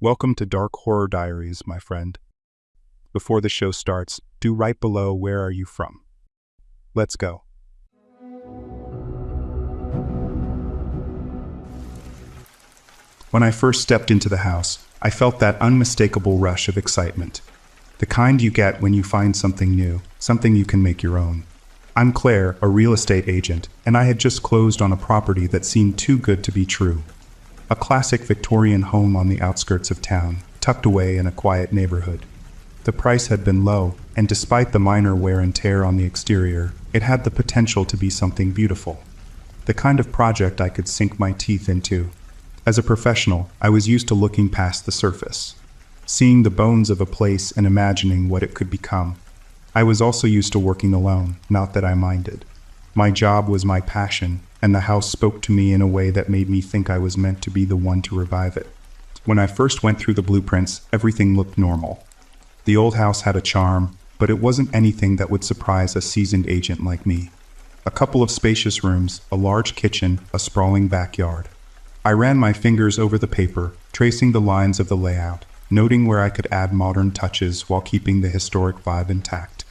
Welcome to Dark Horror Diaries, my friend. Before the show starts, do write below where are you from. Let's go. When I first stepped into the house, I felt that unmistakable rush of excitement. The kind you get when you find something new, something you can make your own. I'm Claire, a real estate agent, and I had just closed on a property that seemed too good to be true. A classic Victorian home on the outskirts of town, tucked away in a quiet neighborhood. The price had been low, and despite the minor wear and tear on the exterior, it had the potential to be something beautiful. The kind of project I could sink my teeth into. As a professional, I was used to looking past the surface, seeing the bones of a place and imagining what it could become. I was also used to working alone, not that I minded. My job was my passion, and the house spoke to me in a way that made me think I was meant to be the one to revive it. When I first went through the blueprints, everything looked normal. The old house had a charm, but it wasn't anything that would surprise a seasoned agent like me. A couple of spacious rooms, a large kitchen, a sprawling backyard. I ran my fingers over the paper, tracing the lines of the layout, noting where I could add modern touches while keeping the historic vibe intact.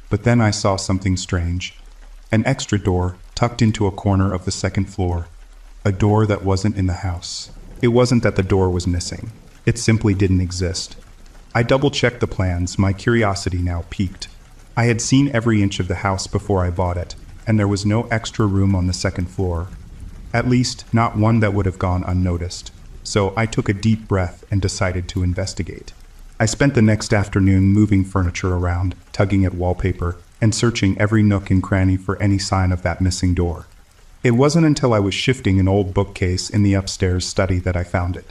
But then I saw something strange. An extra door, tucked into a corner of the second floor. A door that wasn't in the house. It wasn't that the door was missing. It simply didn't exist. I double-checked the plans, my curiosity now piqued. I had seen every inch of the house before I bought it, and there was no extra room on the second floor. At least, not one that would have gone unnoticed. So I took a deep breath and decided to investigate. I spent the next afternoon moving furniture around, tugging at wallpaper, and searching every nook and cranny for any sign of that missing door. It wasn't until I was shifting an old bookcase in the upstairs study that I found it.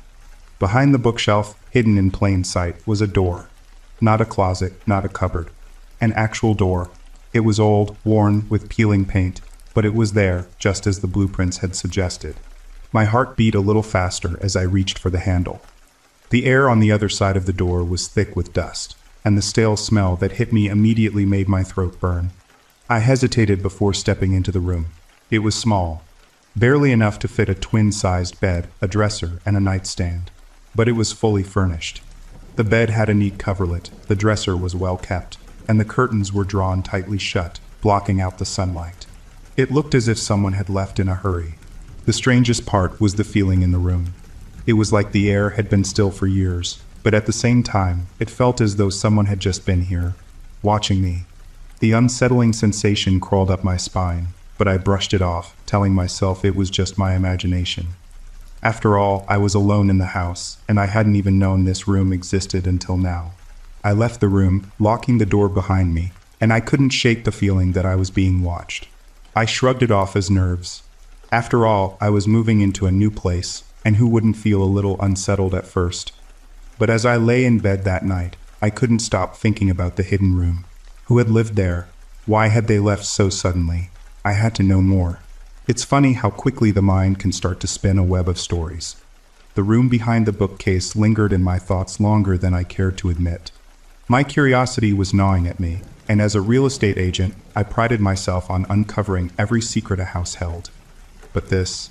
Behind the bookshelf, hidden in plain sight, was a door. Not a closet, not a cupboard. An actual door. It was old, worn, with peeling paint, but it was there, just as the blueprints had suggested. My heart beat a little faster as I reached for the handle. The air on the other side of the door was thick with dust, and the stale smell that hit me immediately made my throat burn. I hesitated before stepping into the room. It was small, barely enough to fit a twin-sized bed, a dresser, and a nightstand. But it was fully furnished. The bed had a neat coverlet, the dresser was well kept, and the curtains were drawn tightly shut, blocking out the sunlight. It looked as if someone had left in a hurry. The strangest part was the feeling in the room. It was like the air had been still for years, but at the same time, it felt as though someone had just been here, watching me. The unsettling sensation crawled up my spine, but I brushed it off, telling myself it was just my imagination. After all, I was alone in the house, and I hadn't even known this room existed until now. I left the room, locking the door behind me, and I couldn't shake the feeling that I was being watched. I shrugged it off as nerves. After all, I was moving into a new place, and who wouldn't feel a little unsettled at first? But as I lay in bed that night, I couldn't stop thinking about the hidden room. Who had lived there? Why had they left so suddenly? I had to know more. It's funny how quickly the mind can start to spin a web of stories. The room behind the bookcase lingered in my thoughts longer than I cared to admit. My curiosity was gnawing at me, and as a real estate agent, I prided myself on uncovering every secret a house held. But this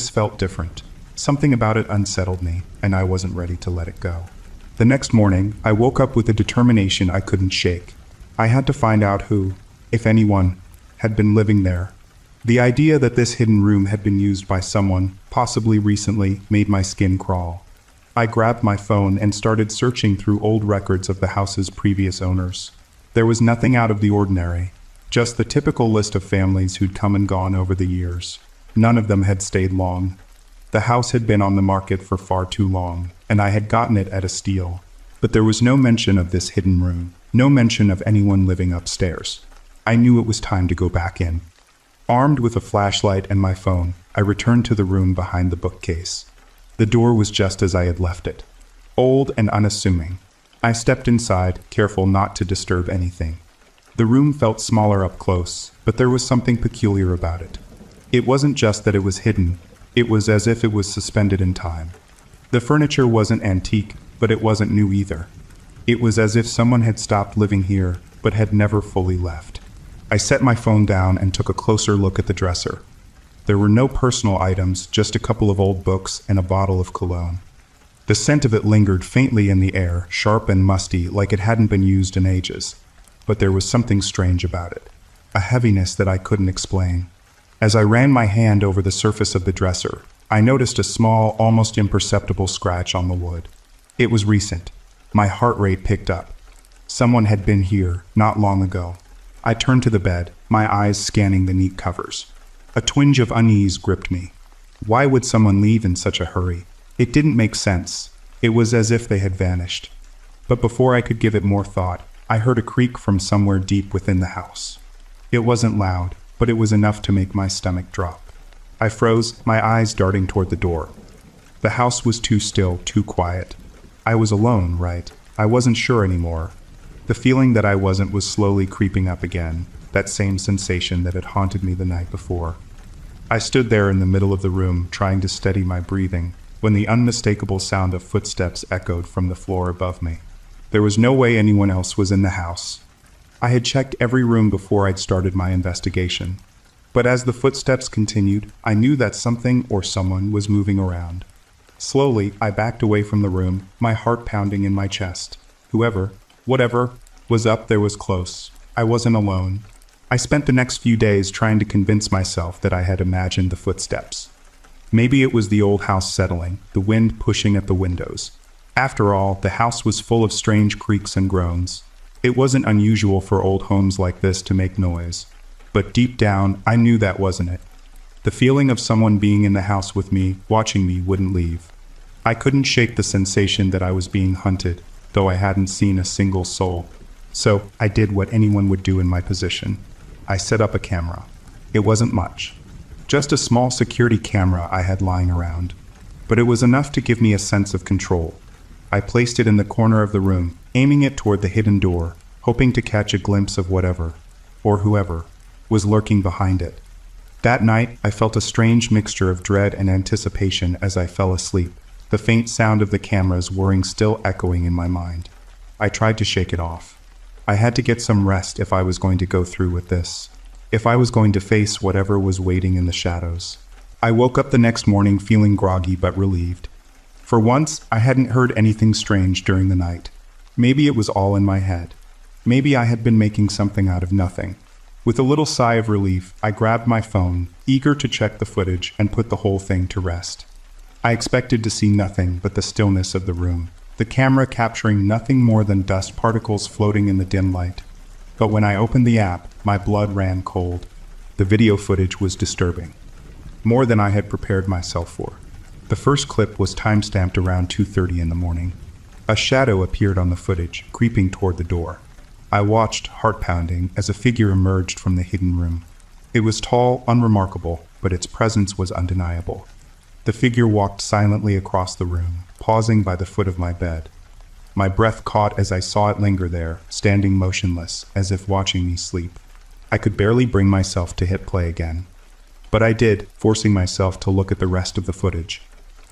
felt different. Something about it unsettled me, and I wasn't ready to let it go. The next morning, I woke up with a determination I couldn't shake. I had to find out who, if anyone, had been living there. The idea that this hidden room had been used by someone, possibly recently, made my skin crawl. I grabbed my phone and started searching through old records of the house's previous owners. There was nothing out of the ordinary, just the typical list of families who'd come and gone over the years. None of them had stayed long. The house had been on the market for far too long, and I had gotten it at a steal. But there was no mention of this hidden room, no mention of anyone living upstairs. I knew it was time to go back in. Armed with a flashlight and my phone, I returned to the room behind the bookcase. The door was just as I had left it, old and unassuming. I stepped inside, careful not to disturb anything. The room felt smaller up close, but there was something peculiar about it. It wasn't just that it was hidden. It was as if it was suspended in time. The furniture wasn't antique, but it wasn't new either. It was as if someone had stopped living here, but had never fully left. I set my phone down and took a closer look at the dresser. There were no personal items, just a couple of old books and a bottle of cologne. The scent of it lingered faintly in the air, sharp and musty, like it hadn't been used in ages. But there was something strange about it, a heaviness that I couldn't explain. As I ran my hand over the surface of the dresser, I noticed a small, almost imperceptible scratch on the wood. It was recent. My heart rate picked up. Someone had been here, not long ago. I turned to the bed, my eyes scanning the neat covers. A twinge of unease gripped me. Why would someone leave in such a hurry? It didn't make sense. It was as if they had vanished. But before I could give it more thought, I heard a creak from somewhere deep within the house. It wasn't loud, but it was enough to make my stomach drop. I froze, my eyes darting toward the door. The house was too still, too quiet. I was alone, right? I wasn't sure anymore. The feeling that I wasn't was slowly creeping up again, that same sensation that had haunted me the night before. I stood there in the middle of the room, trying to steady my breathing, when the unmistakable sound of footsteps echoed from the floor above me. There was no way anyone else was in the house. I had checked every room before I'd started my investigation. But as the footsteps continued, I knew that something or someone was moving around. Slowly, I backed away from the room, my heart pounding in my chest. Whatever, was up there was close. I wasn't alone. I spent the next few days trying to convince myself that I had imagined the footsteps. Maybe it was the old house settling, the wind pushing at the windows. After all, the house was full of strange creaks and groans. It wasn't unusual for old homes like this to make noise. But deep down, I knew that wasn't it. The feeling of someone being in the house with me, watching me, wouldn't leave. I couldn't shake the sensation that I was being hunted, though I hadn't seen a single soul. So I did what anyone would do in my position. I set up a camera. It wasn't much. Just a small security camera I had lying around. But it was enough to give me a sense of control. I placed it in the corner of the room, aiming it toward the hidden door, hoping to catch a glimpse of whatever, or whoever, was lurking behind it. That night, I felt a strange mixture of dread and anticipation as I fell asleep, the faint sound of the camera's whirring still echoing in my mind. I tried to shake it off. I had to get some rest if I was going to go through with this. If I was going to face whatever was waiting in the shadows. I woke up the next morning feeling groggy but relieved. For once, I hadn't heard anything strange during the night. Maybe it was all in my head. Maybe I had been making something out of nothing. With a little sigh of relief, I grabbed my phone, eager to check the footage and put the whole thing to rest. I expected to see nothing but the stillness of the room, the camera capturing nothing more than dust particles floating in the dim light. But when I opened the app, my blood ran cold. The video footage was disturbing. More than I had prepared myself for. The first clip was timestamped around 2:30 in the morning. A shadow appeared on the footage, creeping toward the door. I watched, heart pounding, as a figure emerged from the hidden room. It was tall, unremarkable, but its presence was undeniable. The figure walked silently across the room, pausing by the foot of my bed. My breath caught as I saw it linger there, standing motionless, as if watching me sleep. I could barely bring myself to hit play again. But I did, forcing myself to look at the rest of the footage.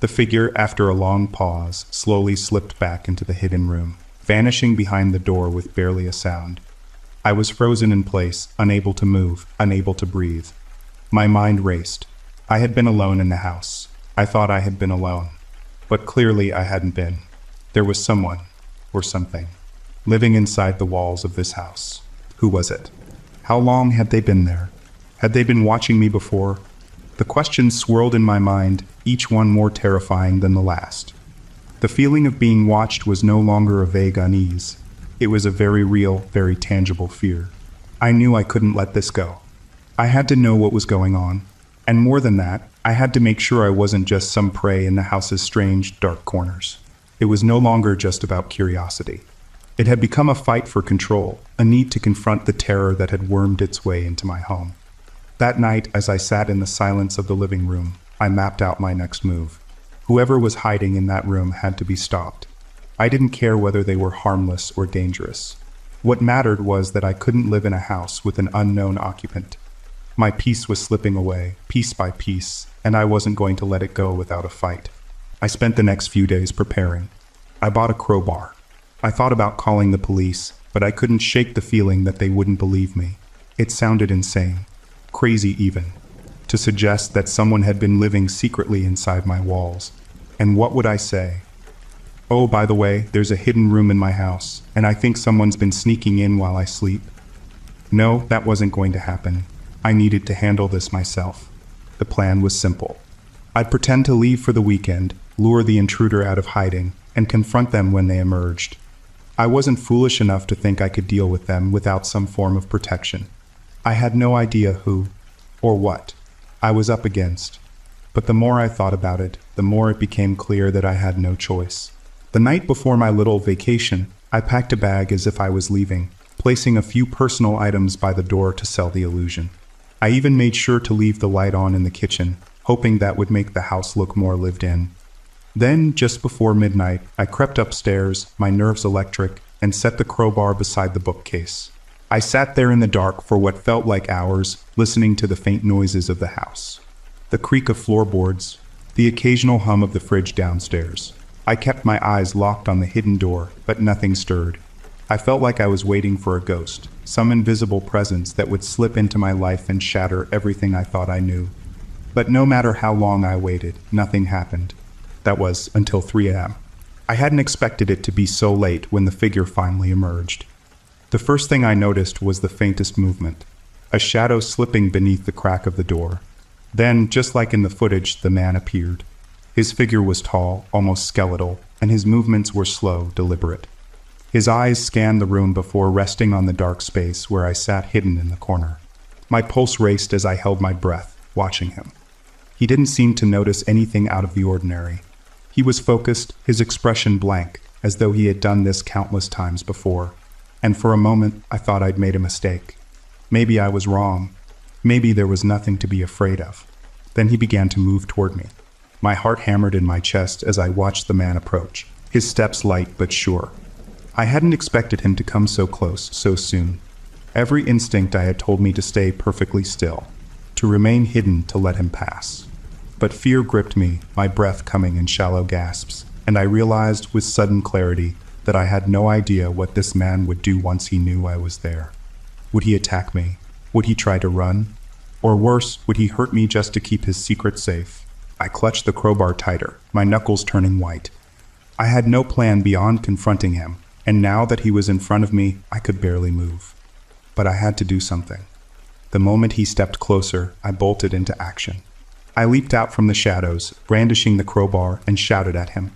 The figure, after a long pause, slowly slipped back into the hidden room, vanishing behind the door with barely a sound. I was frozen in place, unable to move, unable to breathe. My mind raced. I had been alone in the house. I thought I had been alone. But clearly I hadn't been. There was someone, or something, living inside the walls of this house. Who was it? How long had they been there? Had they been watching me before? The questions swirled in my mind, each one more terrifying than the last. The feeling of being watched was no longer a vague unease. It was a very real, very tangible fear. I knew I couldn't let this go. I had to know what was going on. And more than that, I had to make sure I wasn't just some prey in the house's strange, dark corners. It was no longer just about curiosity. It had become a fight for control, a need to confront the terror that had wormed its way into my home. That night, as I sat in the silence of the living room, I mapped out my next move. Whoever was hiding in that room had to be stopped. I didn't care whether they were harmless or dangerous. What mattered was that I couldn't live in a house with an unknown occupant. My peace was slipping away, piece by piece, and I wasn't going to let it go without a fight. I spent the next few days preparing. I bought a crowbar. I thought about calling the police, but I couldn't shake the feeling that they wouldn't believe me. It sounded insane, crazy even, to suggest that someone had been living secretly inside my walls. And what would I say? Oh, by the way, there's a hidden room in my house, and I think someone's been sneaking in while I sleep. No, that wasn't going to happen. I needed to handle this myself. The plan was simple. I'd pretend to leave for the weekend, lure the intruder out of hiding, and confront them when they emerged. I wasn't foolish enough to think I could deal with them without some form of protection. I had no idea who, or what, I was up against. But the more I thought about it, the more it became clear that I had no choice. The night before my little vacation, I packed a bag as if I was leaving, placing a few personal items by the door to sell the illusion. I even made sure to leave the light on in the kitchen, hoping that would make the house look more lived in. Then, just before midnight, I crept upstairs, my nerves electric, and set the crowbar beside the bookcase. I sat there in the dark for what felt like hours, listening to the faint noises of the house. The creak of floorboards, the occasional hum of the fridge downstairs. I kept my eyes locked on the hidden door, but nothing stirred. I felt like I was waiting for a ghost, some invisible presence that would slip into my life and shatter everything I thought I knew. But no matter how long I waited, nothing happened. That was until 3 a.m. I hadn't expected it to be so late when the figure finally emerged. The first thing I noticed was the faintest movement, a shadow slipping beneath the crack of the door. Then, just like in the footage, the man appeared. His figure was tall, almost skeletal, and his movements were slow, deliberate. His eyes scanned the room before resting on the dark space where I sat hidden in the corner. My pulse raced as I held my breath, watching him. He didn't seem to notice anything out of the ordinary. He was focused, his expression blank, as though he had done this countless times before. And for a moment, I thought I'd made a mistake. Maybe I was wrong. Maybe there was nothing to be afraid of. Then he began to move toward me. My heart hammered in my chest as I watched the man approach, his steps light but sure. I hadn't expected him to come so close, so soon. Every instinct I had told me to stay perfectly still, to remain hidden, to let him pass. But fear gripped me, my breath coming in shallow gasps, and I realized with sudden clarity that I had no idea what this man would do once he knew I was there. Would he attack me? Would he try to run? Or worse, would he hurt me just to keep his secret safe? I clutched the crowbar tighter, my knuckles turning white. I had no plan beyond confronting him, and now that he was in front of me, I could barely move. But I had to do something. The moment he stepped closer, I bolted into action. I leaped out from the shadows, brandishing the crowbar, and shouted at him.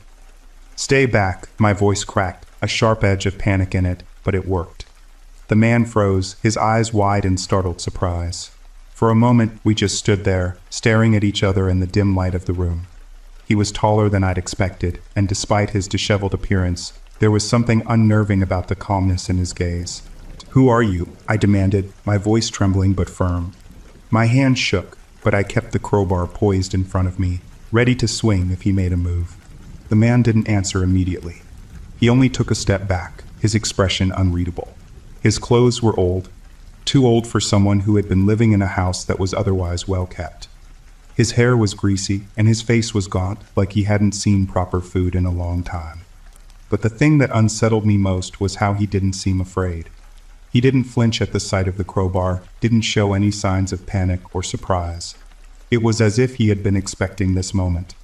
"Stay back," my voice cracked, a sharp edge of panic in it, but it worked. The man froze, his eyes wide in startled surprise. For a moment, we just stood there, staring at each other in the dim light of the room. He was taller than I'd expected, and despite his disheveled appearance, there was something unnerving about the calmness in his gaze. "Who are you?" I demanded, my voice trembling but firm. My hand shook, but I kept the crowbar poised in front of me, ready to swing if he made a move. The man didn't answer immediately. He only took a step back, his expression unreadable. His clothes were old, too old for someone who had been living in a house that was otherwise well kept. His hair was greasy, and his face was gaunt, like he hadn't seen proper food in a long time. But the thing that unsettled me most was how he didn't seem afraid. He didn't flinch at the sight of the crowbar, didn't show any signs of panic or surprise. It was as if he had been expecting this moment.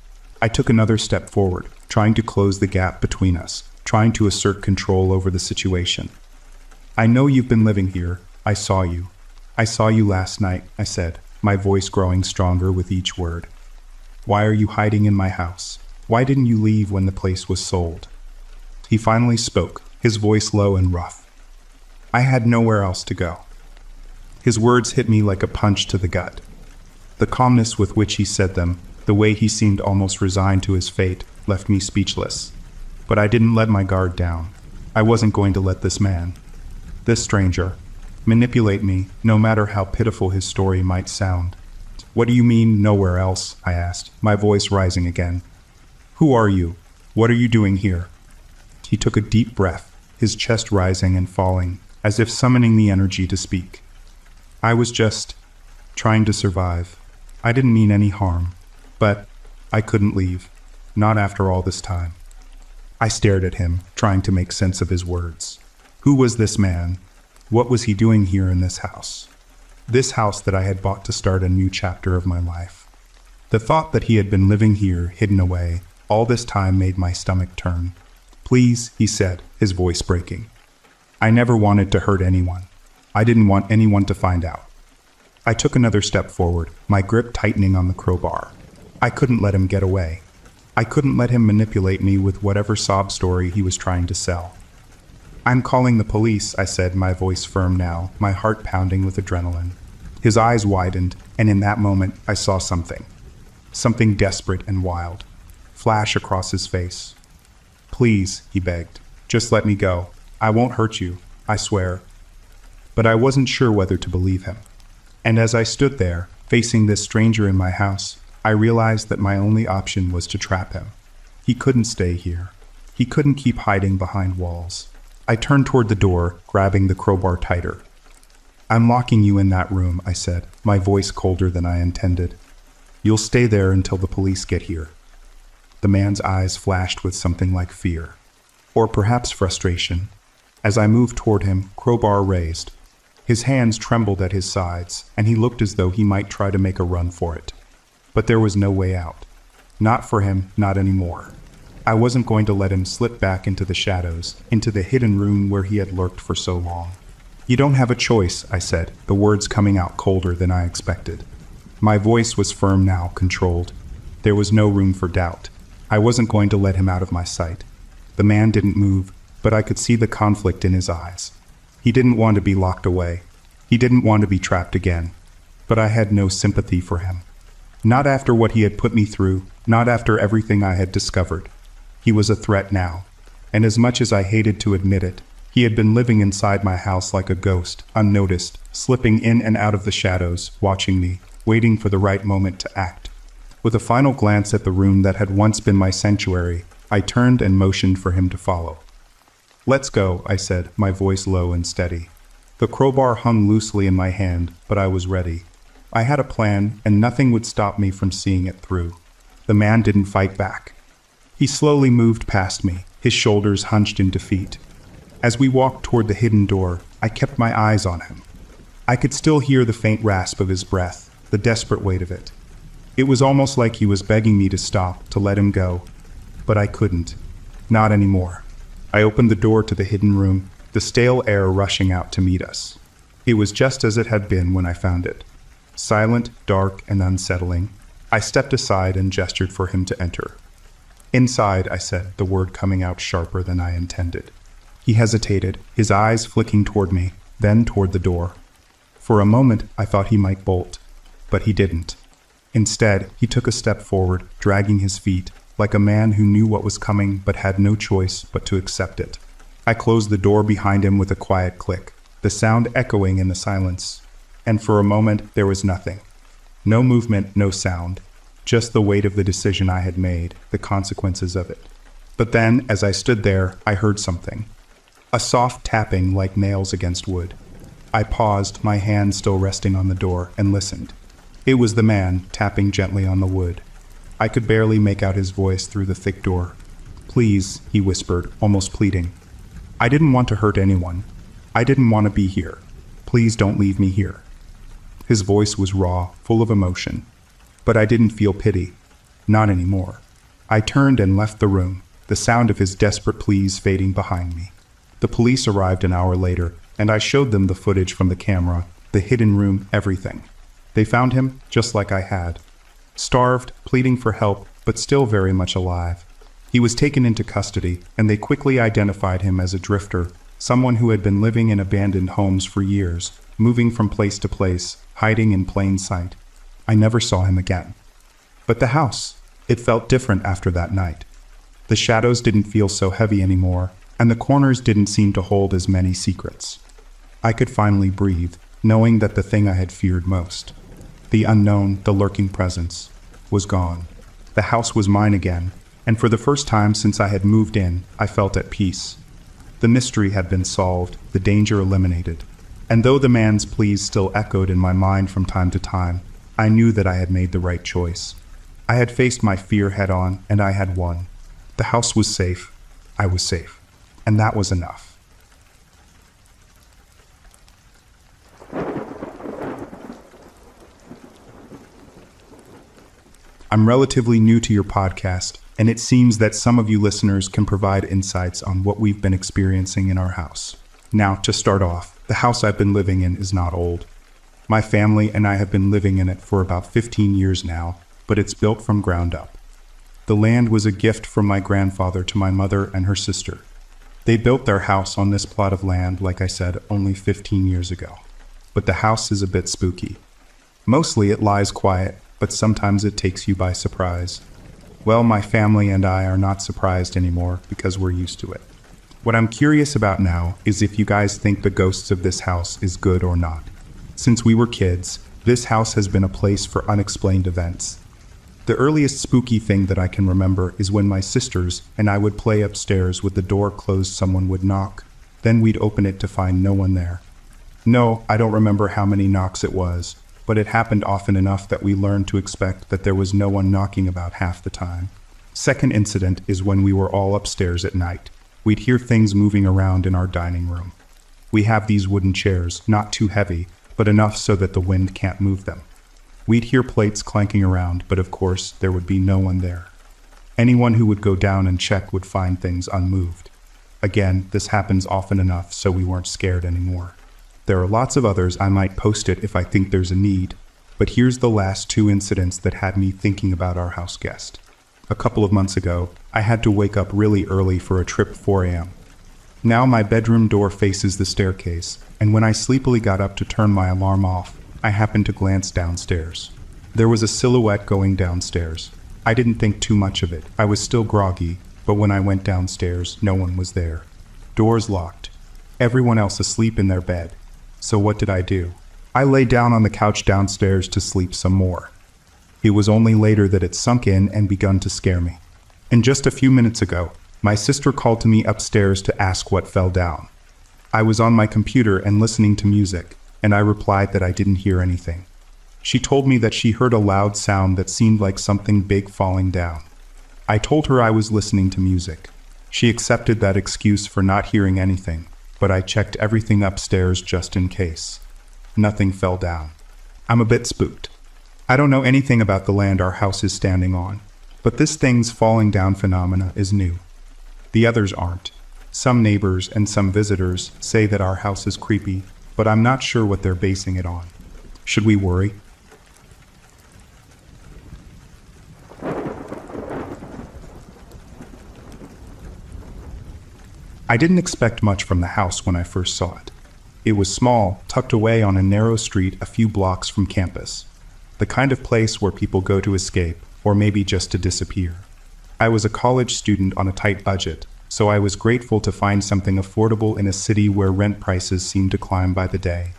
I took another step forward, trying to close the gap between us, trying to assert control over the situation. "I know you've been living here. I saw you. I saw you last night," I said, my voice growing stronger with each word. "Why are you hiding in my house? Why didn't you leave when the place was sold?" He finally spoke, his voice low and rough. I had nowhere else to go. His words hit me like a punch to the gut. The calmness with which he said them, the way he seemed almost resigned to his fate, left me speechless. But I didn't let my guard down. I wasn't going to let this man, this stranger, manipulate me, no matter how pitiful his story might sound. "What do you mean, nowhere else?" I asked, my voice rising again. "Who are you? What are you doing here?" He took a deep breath, his chest rising and falling, as if summoning the energy to speak. "I was just trying to survive. I didn't mean any harm. But I couldn't leave. Not after all this time." I stared at him, trying to make sense of his words. Who was this man? What was he doing here in this house? This house that I had bought to start a new chapter of my life. The thought that he had been living here, hidden away, all this time made my stomach turn. Please, he said, his voice breaking. I never wanted to hurt anyone. I didn't want anyone to find out. I took another step forward, my grip tightening on the crowbar. I couldn't let him get away. I couldn't let him manipulate me with whatever sob story he was trying to sell. I'm calling the police, I said, my voice firm now, my heart pounding with adrenaline. His eyes widened, and in that moment I saw something. Something desperate and wild flash across his face. Please, he begged, just let me go. I won't hurt you, I swear. But I wasn't sure whether to believe him. And as I stood there, facing this stranger in my house, I realized that my only option was to trap him. He couldn't stay here. He couldn't keep hiding behind walls. I turned toward the door, grabbing the crowbar tighter. I'm locking you in that room, I said, my voice colder than I intended. You'll stay there until the police get here. The man's eyes flashed with something like fear, or perhaps frustration. As I moved toward him, crowbar raised. His hands trembled at his sides, and he looked as though he might try to make a run for it. But there was no way out. Not for him, not anymore. I wasn't going to let him slip back into the shadows, into the hidden room where he had lurked for so long. You don't have a choice, I said, the words coming out colder than I expected. My voice was firm now, controlled. There was no room for doubt. I wasn't going to let him out of my sight. The man didn't move, but I could see the conflict in his eyes. He didn't want to be locked away. He didn't want to be trapped again. But I had no sympathy for him. Not after what he had put me through, not after everything I had discovered. He was a threat now, and as much as I hated to admit it, he had been living inside my house like a ghost, unnoticed, slipping in and out of the shadows, watching me, waiting for the right moment to act. With a final glance at the room that had once been my sanctuary, I turned and motioned for him to follow. Let's go, I said, my voice low and steady. The crowbar hung loosely in my hand, but I was ready. I had a plan, and nothing would stop me from seeing it through. The man didn't fight back. He slowly moved past me, his shoulders hunched in defeat. As we walked toward the hidden door, I kept my eyes on him. I could still hear the faint rasp of his breath, the desperate weight of it. It was almost like he was begging me to stop, to let him go. But I couldn't. Not anymore. I opened the door to the hidden room, the stale air rushing out to meet us. It was just as it had been when I found it. Silent, dark, and unsettling. I stepped aside and gestured for him to enter. Inside, I said, the word coming out sharper than I intended. He hesitated, his eyes flicking toward me, then toward the door. For a moment, I thought he might bolt, but he didn't. Instead, he took a step forward, dragging his feet, like a man who knew what was coming but had no choice but to accept it. I closed the door behind him with a quiet click, the sound echoing in the silence. And for a moment, there was nothing. No movement, no sound. Just the weight of the decision I had made, the consequences of it. But then, as I stood there, I heard something. A soft tapping like nails against wood. I paused, my hand still resting on the door, and listened. It was the man, tapping gently on the wood. I could barely make out his voice through the thick door. Please, he whispered, almost pleading. I didn't want to hurt anyone. I didn't want to be here. Please don't leave me here. His voice was raw, full of emotion. But I didn't feel pity. Not anymore. I turned and left the room, the sound of his desperate pleas fading behind me. The police arrived an hour later, and I showed them the footage from the camera, the hidden room, everything. They found him just like I had. Starved, pleading for help, but still very much alive. He was taken into custody, and they quickly identified him as a drifter, someone who had been living in abandoned homes for years, moving from place to place, hiding in plain sight. I never saw him again. But the house, it felt different after that night. The shadows didn't feel so heavy anymore, and the corners didn't seem to hold as many secrets. I could finally breathe, knowing that the thing I had feared most, the unknown, the lurking presence, was gone. The house was mine again, and for the first time since I had moved in, I felt at peace. The mystery had been solved, the danger eliminated. And though the man's pleas still echoed in my mind from time to time, I knew that I had made the right choice. I had faced my fear head-on, and I had won. The house was safe. I was safe. And that was enough. I'm relatively new to your podcast, and it seems that some of you listeners can provide insights on what we've been experiencing in our house. Now, to start off, the house I've been living in is not old. My family and I have been living in it for about 15 years now, but it's built from ground up. The land was a gift from my grandfather to my mother and her sister. They built their house on this plot of land, like I said, only 15 years ago. But the house is a bit spooky. Mostly it lies quiet, but sometimes it takes you by surprise. Well, my family and I are not surprised anymore because we're used to it. What I'm curious about now is if you guys think the ghosts of this house is good or not. Since we were kids, this house has been a place for unexplained events. The earliest spooky thing that I can remember is when my sisters and I would play upstairs with the door closed, someone would knock. Then we'd open it to find no one there. No, I don't remember how many knocks it was, but it happened often enough that we learned to expect that there was no one knocking about half the time. Second incident is when we were all upstairs at night. We'd hear things moving around in our dining room. We have these wooden chairs, not too heavy, but enough so that the wind can't move them. We'd hear plates clanking around, but of course, there would be no one there. Anyone who would go down and check would find things unmoved. Again, this happens often enough so we weren't scared anymore. There are lots of others. I might post it if I think there's a need, but here's the last two incidents that had me thinking about our house guest. A couple of months ago, I had to wake up really early for a trip at 4 a.m. Now my bedroom door faces the staircase, and when I sleepily got up to turn my alarm off, I happened to glance downstairs. There was a silhouette going downstairs. I didn't think too much of it. I was still groggy, but when I went downstairs, no one was there. Doors locked. Everyone else asleep in their bed. So what did I do? I lay down on the couch downstairs to sleep some more. It was only later that it sunk in and begun to scare me. And just a few minutes ago, my sister called to me upstairs to ask what fell down. I was on my computer and listening to music, and I replied that I didn't hear anything. She told me that she heard a loud sound that seemed like something big falling down. I told her I was listening to music. She accepted that excuse for not hearing anything, but I checked everything upstairs just in case. Nothing fell down. I'm a bit spooked. I don't know anything about the land our house is standing on, but this thing's falling down phenomena is new. The others aren't. Some neighbors and some visitors say that our house is creepy, but I'm not sure what they're basing it on. Should we worry? I didn't expect much from the house when I first saw it. It was small, tucked away on a narrow street a few blocks from campus. The kind of place where people go to escape, or maybe just to disappear. I was a college student on a tight budget, so I was grateful to find something affordable in a city where rent prices seemed to climb by the day.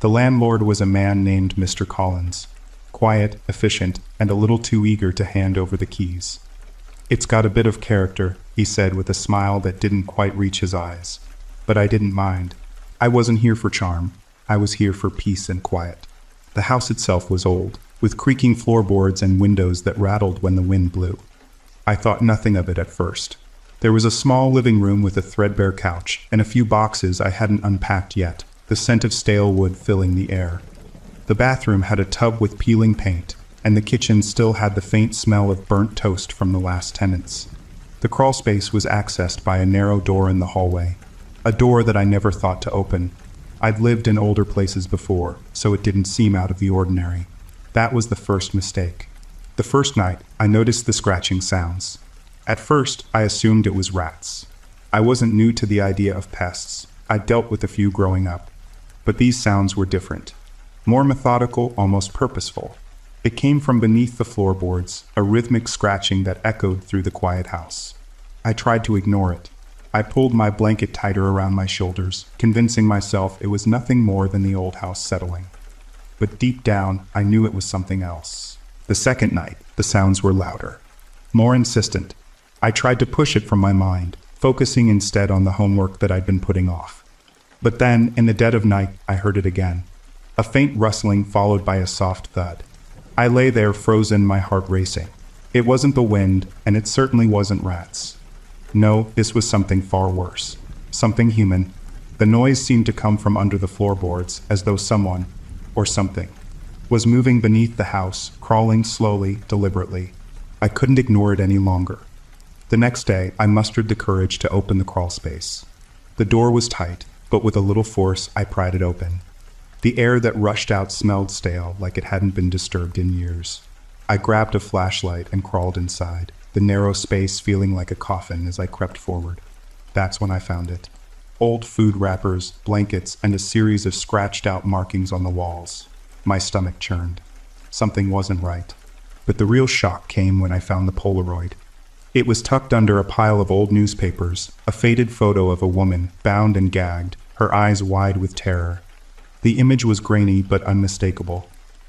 The landlord was a man named Mr. Collins. Quiet, efficient, and a little too eager to hand over the keys. "It's got a bit of character," he said with a smile that didn't quite reach his eyes. But I didn't mind. I wasn't here for charm. I was here for peace and quiet. The house itself was old, with creaking floorboards and windows that rattled when the wind blew. I thought nothing of it at first. There was a small living room with a threadbare couch and a few boxes I hadn't unpacked yet, the scent of stale wood filling the air. The bathroom had a tub with peeling paint, and the kitchen still had the faint smell of burnt toast from the last tenants. The crawl space was accessed by a narrow door in the hallway, a door that I never thought to open. I'd lived in older places before, so it didn't seem out of the ordinary. That was the first mistake. The first night, I noticed the scratching sounds. At first, I assumed it was rats. I wasn't new to the idea of pests. I'd dealt with a few growing up. But these sounds were different. More methodical, almost purposeful. It came from beneath the floorboards, a rhythmic scratching that echoed through the quiet house. I tried to ignore it. I pulled my blanket tighter around my shoulders, convincing myself it was nothing more than the old house settling. But deep down, I knew it was something else. The second night, the sounds were louder, more insistent. I tried to push it from my mind, focusing instead on the homework that I'd been putting off. But then, in the dead of night, I heard it again. A faint rustling followed by a soft thud. I lay there frozen, my heart racing. It wasn't the wind, and it certainly wasn't rats. No, this was something far worse. Something human. The noise seemed to come from under the floorboards, as though someone, or something, was moving beneath the house, crawling slowly, deliberately. I couldn't ignore it any longer. The next day, I mustered the courage to open the crawl space. The door was tight, but with a little force, I pried it open. The air that rushed out smelled stale, like it hadn't been disturbed in years. I grabbed a flashlight and crawled inside, the narrow space feeling like a coffin as I crept forward. That's when I found it. Old food wrappers, blankets, and a series of scratched-out markings on the walls. My stomach churned. Something wasn't right. But the real shock came when I found the Polaroid. It was tucked under a pile of old newspapers, a faded photo of a woman, bound and gagged, her eyes wide with terror. The image was grainy but unmistakable.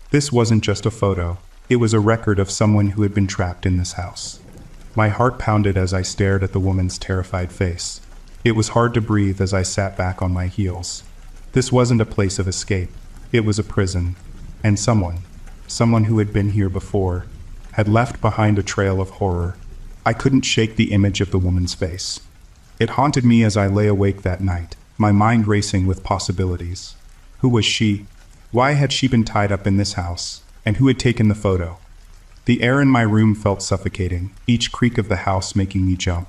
This wasn't just a photo. It was a record of someone who had been trapped in this house. My heart pounded as I stared at the woman's terrified face. It was hard to breathe as I sat back on my heels. This wasn't a place of escape. It was a prison. And someone who had been here before, had left behind a trail of horror. I couldn't shake the image of the woman's face. It haunted me as I lay awake that night, my mind racing with possibilities. Who was she? Why had she been tied up in this house? And who had taken the photo? The air in my room felt suffocating, each creak of the house making me jump.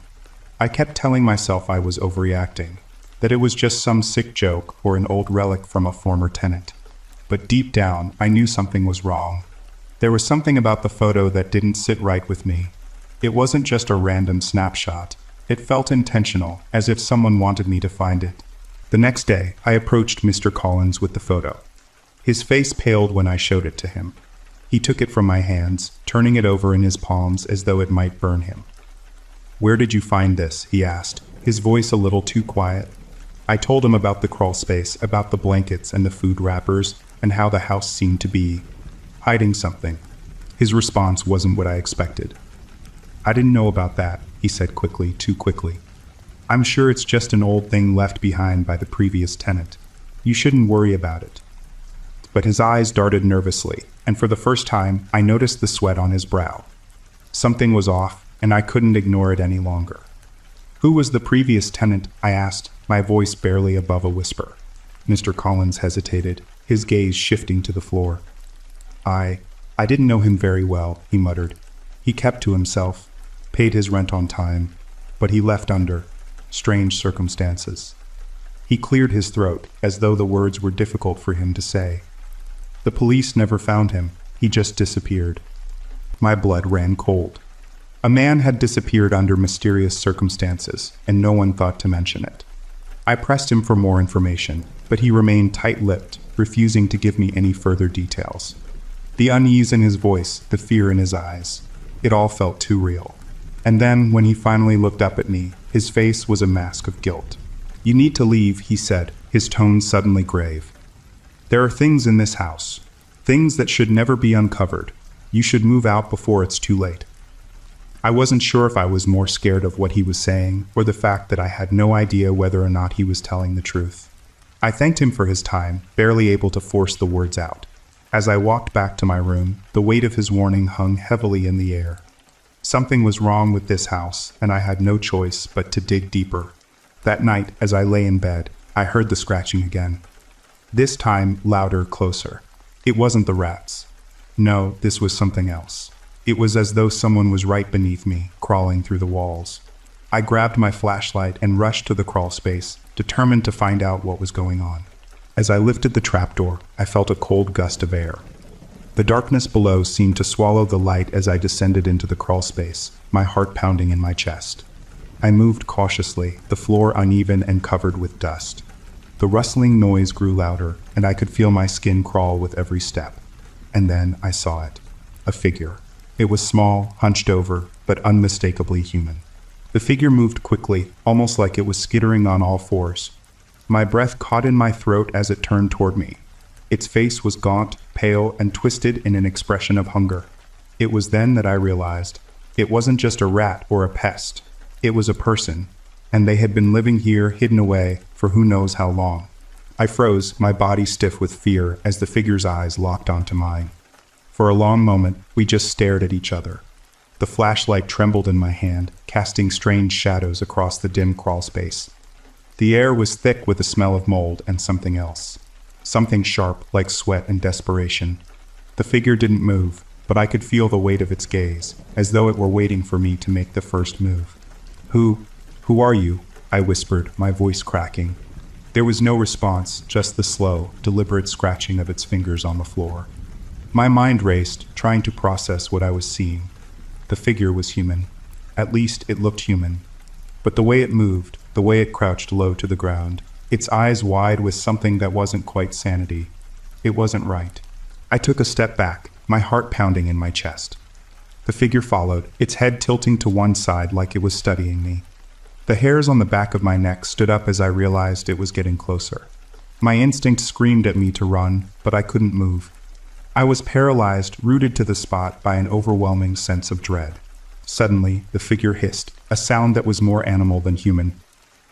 I kept telling myself I was overreacting, that it was just some sick joke or an old relic from a former tenant. But deep down, I knew something was wrong. There was something about the photo that didn't sit right with me. It wasn't just a random snapshot. It felt intentional, as if someone wanted me to find it. The next day, I approached Mr. Collins with the photo. His face paled when I showed it to him. He took it from my hands, turning it over in his palms as though it might burn him. "Where did you find this?" he asked, his voice a little too quiet. I told him about the crawl space, about the blankets and the food wrappers, and how the house seemed to be hiding something. His response wasn't what I expected. "I didn't know about that," he said quickly, too quickly. "I'm sure it's just an old thing left behind by the previous tenant. You shouldn't worry about it." But his eyes darted nervously, and for the first time, I noticed the sweat on his brow. Something was off, and I couldn't ignore it any longer. "Who was the previous tenant?" I asked, my voice barely above a whisper. Mr. Collins hesitated, his gaze shifting to the floor. I didn't know him very well," he muttered. "He kept to himself, paid his rent on time, but he left under strange circumstances." He cleared his throat, as though the words were difficult for him to say. "The police never found him. He just disappeared." My blood ran cold. A man had disappeared under mysterious circumstances, and no one thought to mention it. I pressed him for more information, but he remained tight-lipped, refusing to give me any further details. The unease in his voice, the fear in his eyes, it all felt too real. And then, when he finally looked up at me, his face was a mask of guilt. "You need to leave," he said, his tone suddenly grave. "There are things in this house, things that should never be uncovered. You should move out before it's too late." I wasn't sure if I was more scared of what he was saying or the fact that I had no idea whether or not he was telling the truth. I thanked him for his time, barely able to force the words out. As I walked back to my room, the weight of his warning hung heavily in the air. Something was wrong with this house, and I had no choice but to dig deeper. That night, as I lay in bed, I heard the scratching again. This time, louder, closer. It wasn't the rats. No, this was something else. It was as though someone was right beneath me, crawling through the walls. I grabbed my flashlight and rushed to the crawl space, determined to find out what was going on. As I lifted the trapdoor, I felt a cold gust of air. The darkness below seemed to swallow the light as I descended into the crawl space, my heart pounding in my chest. I moved cautiously, the floor uneven and covered with dust. The rustling noise grew louder, and I could feel my skin crawl with every step. And then I saw it. A figure. It was small, hunched over, but unmistakably human. The figure moved quickly, almost like it was skittering on all fours. My breath caught in my throat as it turned toward me. Its face was gaunt, pale, and twisted in an expression of hunger. It was then that I realized it wasn't just a rat or a pest. It was a person, and they had been living here, hidden away, for who knows how long. I froze, my body stiff with fear, as the figure's eyes locked onto mine. For a long moment, we just stared at each other. The flashlight trembled in my hand, casting strange shadows across the dim crawl space. The air was thick with the smell of mold and something else. Something sharp, like sweat and desperation. The figure didn't move. but I could feel the weight of its gaze, as though it were waiting for me to make the first move. Who are you?" I whispered, my voice cracking. There was no response, just the slow, deliberate scratching of its fingers on the floor. My mind raced, trying to process what I was seeing. The figure was human. At least it looked human. But the way it moved, the way it crouched low to the ground, its eyes wide with something that wasn't quite sanity. It wasn't right. I took a step back, my heart pounding in my chest. The figure followed, its head tilting to one side like it was studying me. The hairs on the back of my neck stood up as I realized it was getting closer. My instinct screamed at me to run, but I couldn't move. I was paralyzed, rooted to the spot by an overwhelming sense of dread. Suddenly, the figure hissed, a sound that was more animal than human.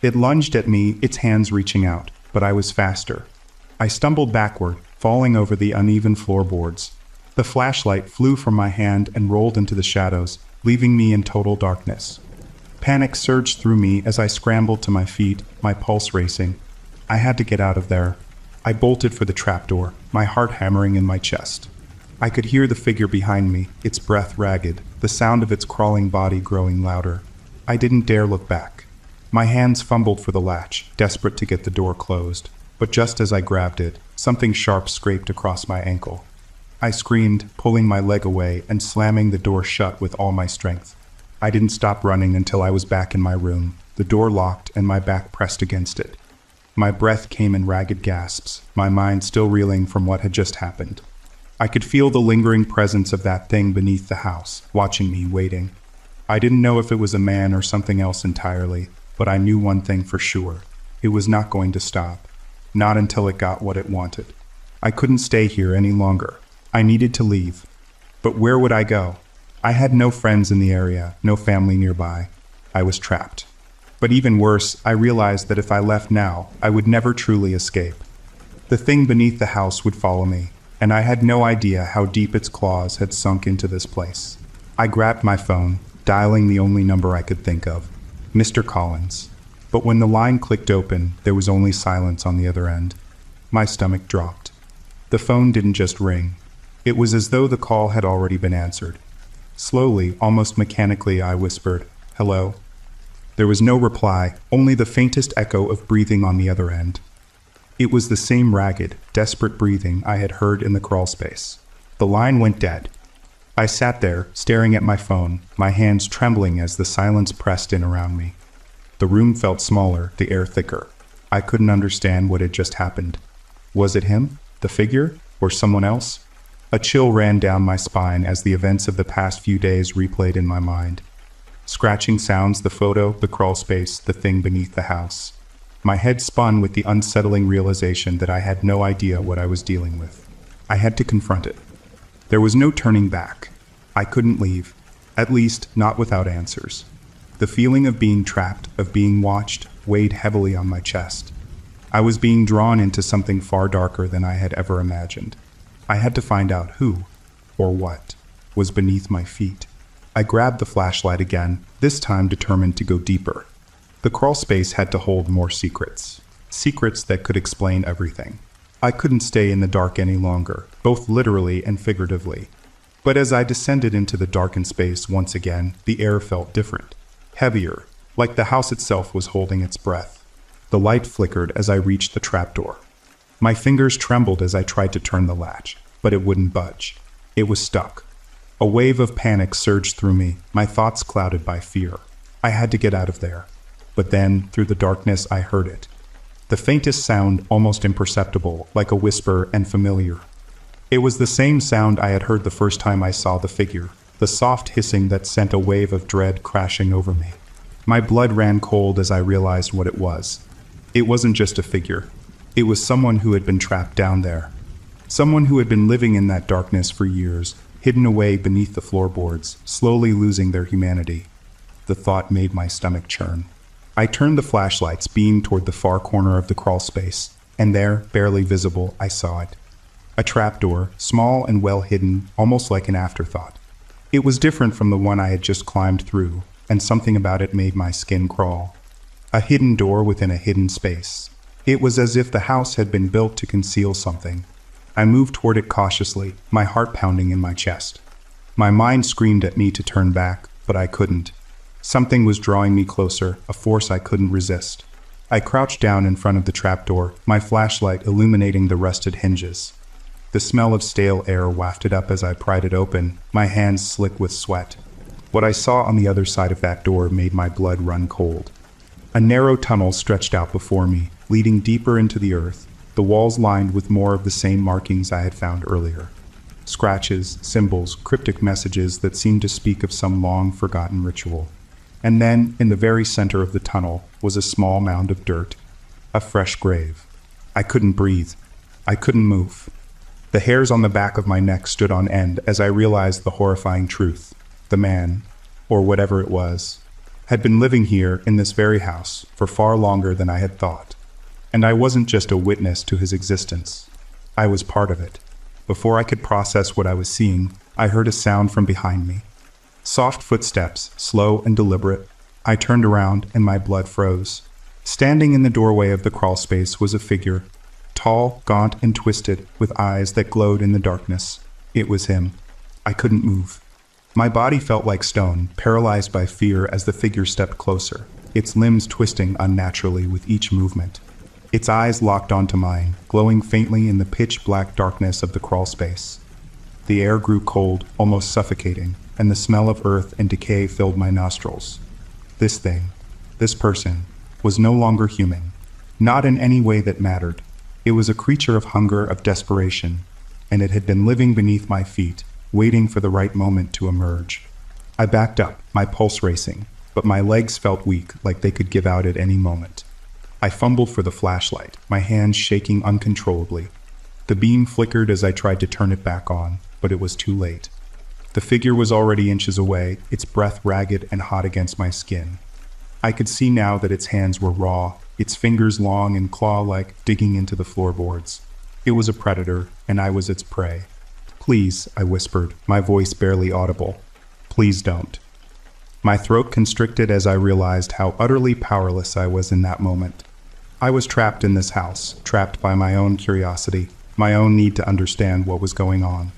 It lunged at me, its hands reaching out, but I was faster. I stumbled backward, falling over the uneven floorboards. The flashlight flew from my hand and rolled into the shadows, leaving me in total darkness. Panic surged through me as I scrambled to my feet, my pulse racing. I had to get out of there. I bolted for the trapdoor, my heart hammering in my chest. I could hear the figure behind me, its breath ragged, the sound of its crawling body growing louder. I didn't dare look back. My hands fumbled for the latch, desperate to get the door closed. But just as I grabbed it, something sharp scraped across my ankle. I screamed, pulling my leg away and slamming the door shut with all my strength. I didn't stop running until I was back in my room, the door locked and my back pressed against it. My breath came in ragged gasps, my mind still reeling from what had just happened. I could feel the lingering presence of that thing beneath the house, watching me, waiting. I didn't know if it was a man or something else entirely, but I knew one thing for sure. It was not going to stop. Not until it got what it wanted. I couldn't stay here any longer. I needed to leave. But where would I go? I had no friends in the area, no family nearby. I was trapped. But even worse, I realized that if I left now, I would never truly escape. The thing beneath the house would follow me, and I had no idea how deep its claws had sunk into this place. I grabbed my phone, dialing the only number I could think of, Mr. Collins. But when the line clicked open, there was only silence on the other end. My stomach dropped. The phone didn't just ring. It was as though the call had already been answered. Slowly, almost mechanically, I whispered, "Hello?" There was no reply, only the faintest echo of breathing on the other end. It was the same ragged, desperate breathing I had heard in the crawl space. The line went dead. I sat there, staring at my phone, my hands trembling as the silence pressed in around me. The room felt smaller, the air thicker. I couldn't understand what had just happened. Was it him, the figure, or someone else? A chill ran down my spine as the events of the past few days replayed in my mind. Scratching sounds, the photo, the crawl space, the thing beneath the house. My head spun with the unsettling realization that I had no idea what I was dealing with. I had to confront it. There was no turning back. I couldn't leave, at least not without answers. The feeling of being trapped, of being watched, weighed heavily on my chest. I was being drawn into something far darker than I had ever imagined. I had to find out who, or what, was beneath my feet. I grabbed the flashlight again, this time determined to go deeper. The crawl space had to hold more secrets. Secrets that could explain everything. I couldn't stay in the dark any longer, both literally and figuratively. But as I descended into the darkened space once again, the air felt different. Heavier, like the house itself was holding its breath. The light flickered as I reached the trapdoor. My fingers trembled as I tried to turn the latch, but it wouldn't budge. It was stuck. A wave of panic surged through me, my thoughts clouded by fear. I had to get out of there. But then, through the darkness, I heard it. The faintest sound, almost imperceptible, like a whisper and familiar. It was the same sound I had heard the first time I saw the figure, the soft hissing that sent a wave of dread crashing over me. My blood ran cold as I realized what it was. It wasn't just a figure. It was someone who had been trapped down there. Someone who had been living in that darkness for years, hidden away beneath the floorboards, slowly losing their humanity. The thought made my stomach churn. I turned the flashlight's beam toward the far corner of the crawl space, and there, barely visible, I saw it. A trapdoor, small and well hidden, almost like an afterthought. It was different from the one I had just climbed through, and something about it made my skin crawl. A hidden door within a hidden space. It was as if the house had been built to conceal something. I moved toward it cautiously, my heart pounding in my chest. My mind screamed at me to turn back, but I couldn't. Something was drawing me closer, a force I couldn't resist. I crouched down in front of the trapdoor, my flashlight illuminating the rusted hinges. The smell of stale air wafted up as I pried it open, my hands slick with sweat. What I saw on the other side of that door made my blood run cold. A narrow tunnel stretched out before me, leading deeper into the earth, the walls lined with more of the same markings I had found earlier. Scratches, symbols, cryptic messages that seemed to speak of some long-forgotten ritual. And then, in the very center of the tunnel, was a small mound of dirt. A fresh grave. I couldn't breathe. I couldn't move. The hairs on the back of my neck stood on end as I realized the horrifying truth. The man, or whatever it was, had been living here in this very house for far longer than I had thought. And I wasn't just a witness to his existence. I was part of it. Before I could process what I was seeing, I heard a sound from behind me. Soft footsteps, slow and deliberate. I turned around and my blood froze. Standing in the doorway of the crawl space was a figure, tall, gaunt, and twisted, with eyes that glowed in the darkness. It was him. I couldn't move. My body felt like stone, paralyzed by fear as the figure stepped closer, its limbs twisting unnaturally with each movement. Its eyes locked onto mine, glowing faintly in the pitch-black darkness of the crawl space. The air grew cold, almost suffocating, and the smell of earth and decay filled my nostrils. This thing, this person, was no longer human. Not in any way that mattered. It was a creature of hunger, of desperation, and it had been living beneath my feet, waiting for the right moment to emerge. I backed up, my pulse racing, but my legs felt weak, like they could give out at any moment. I fumbled for the flashlight, my hands shaking uncontrollably. The beam flickered as I tried to turn it back on, but it was too late. The figure was already inches away, its breath ragged and hot against my skin. I could see now that its hands were raw, its fingers long and claw-like, digging into the floorboards. It was a predator, and I was its prey. "Please," I whispered, my voice barely audible. "Please don't." My throat constricted as I realized how utterly powerless I was in that moment. I was trapped in this house, trapped by my own curiosity, my own need to understand what was going on.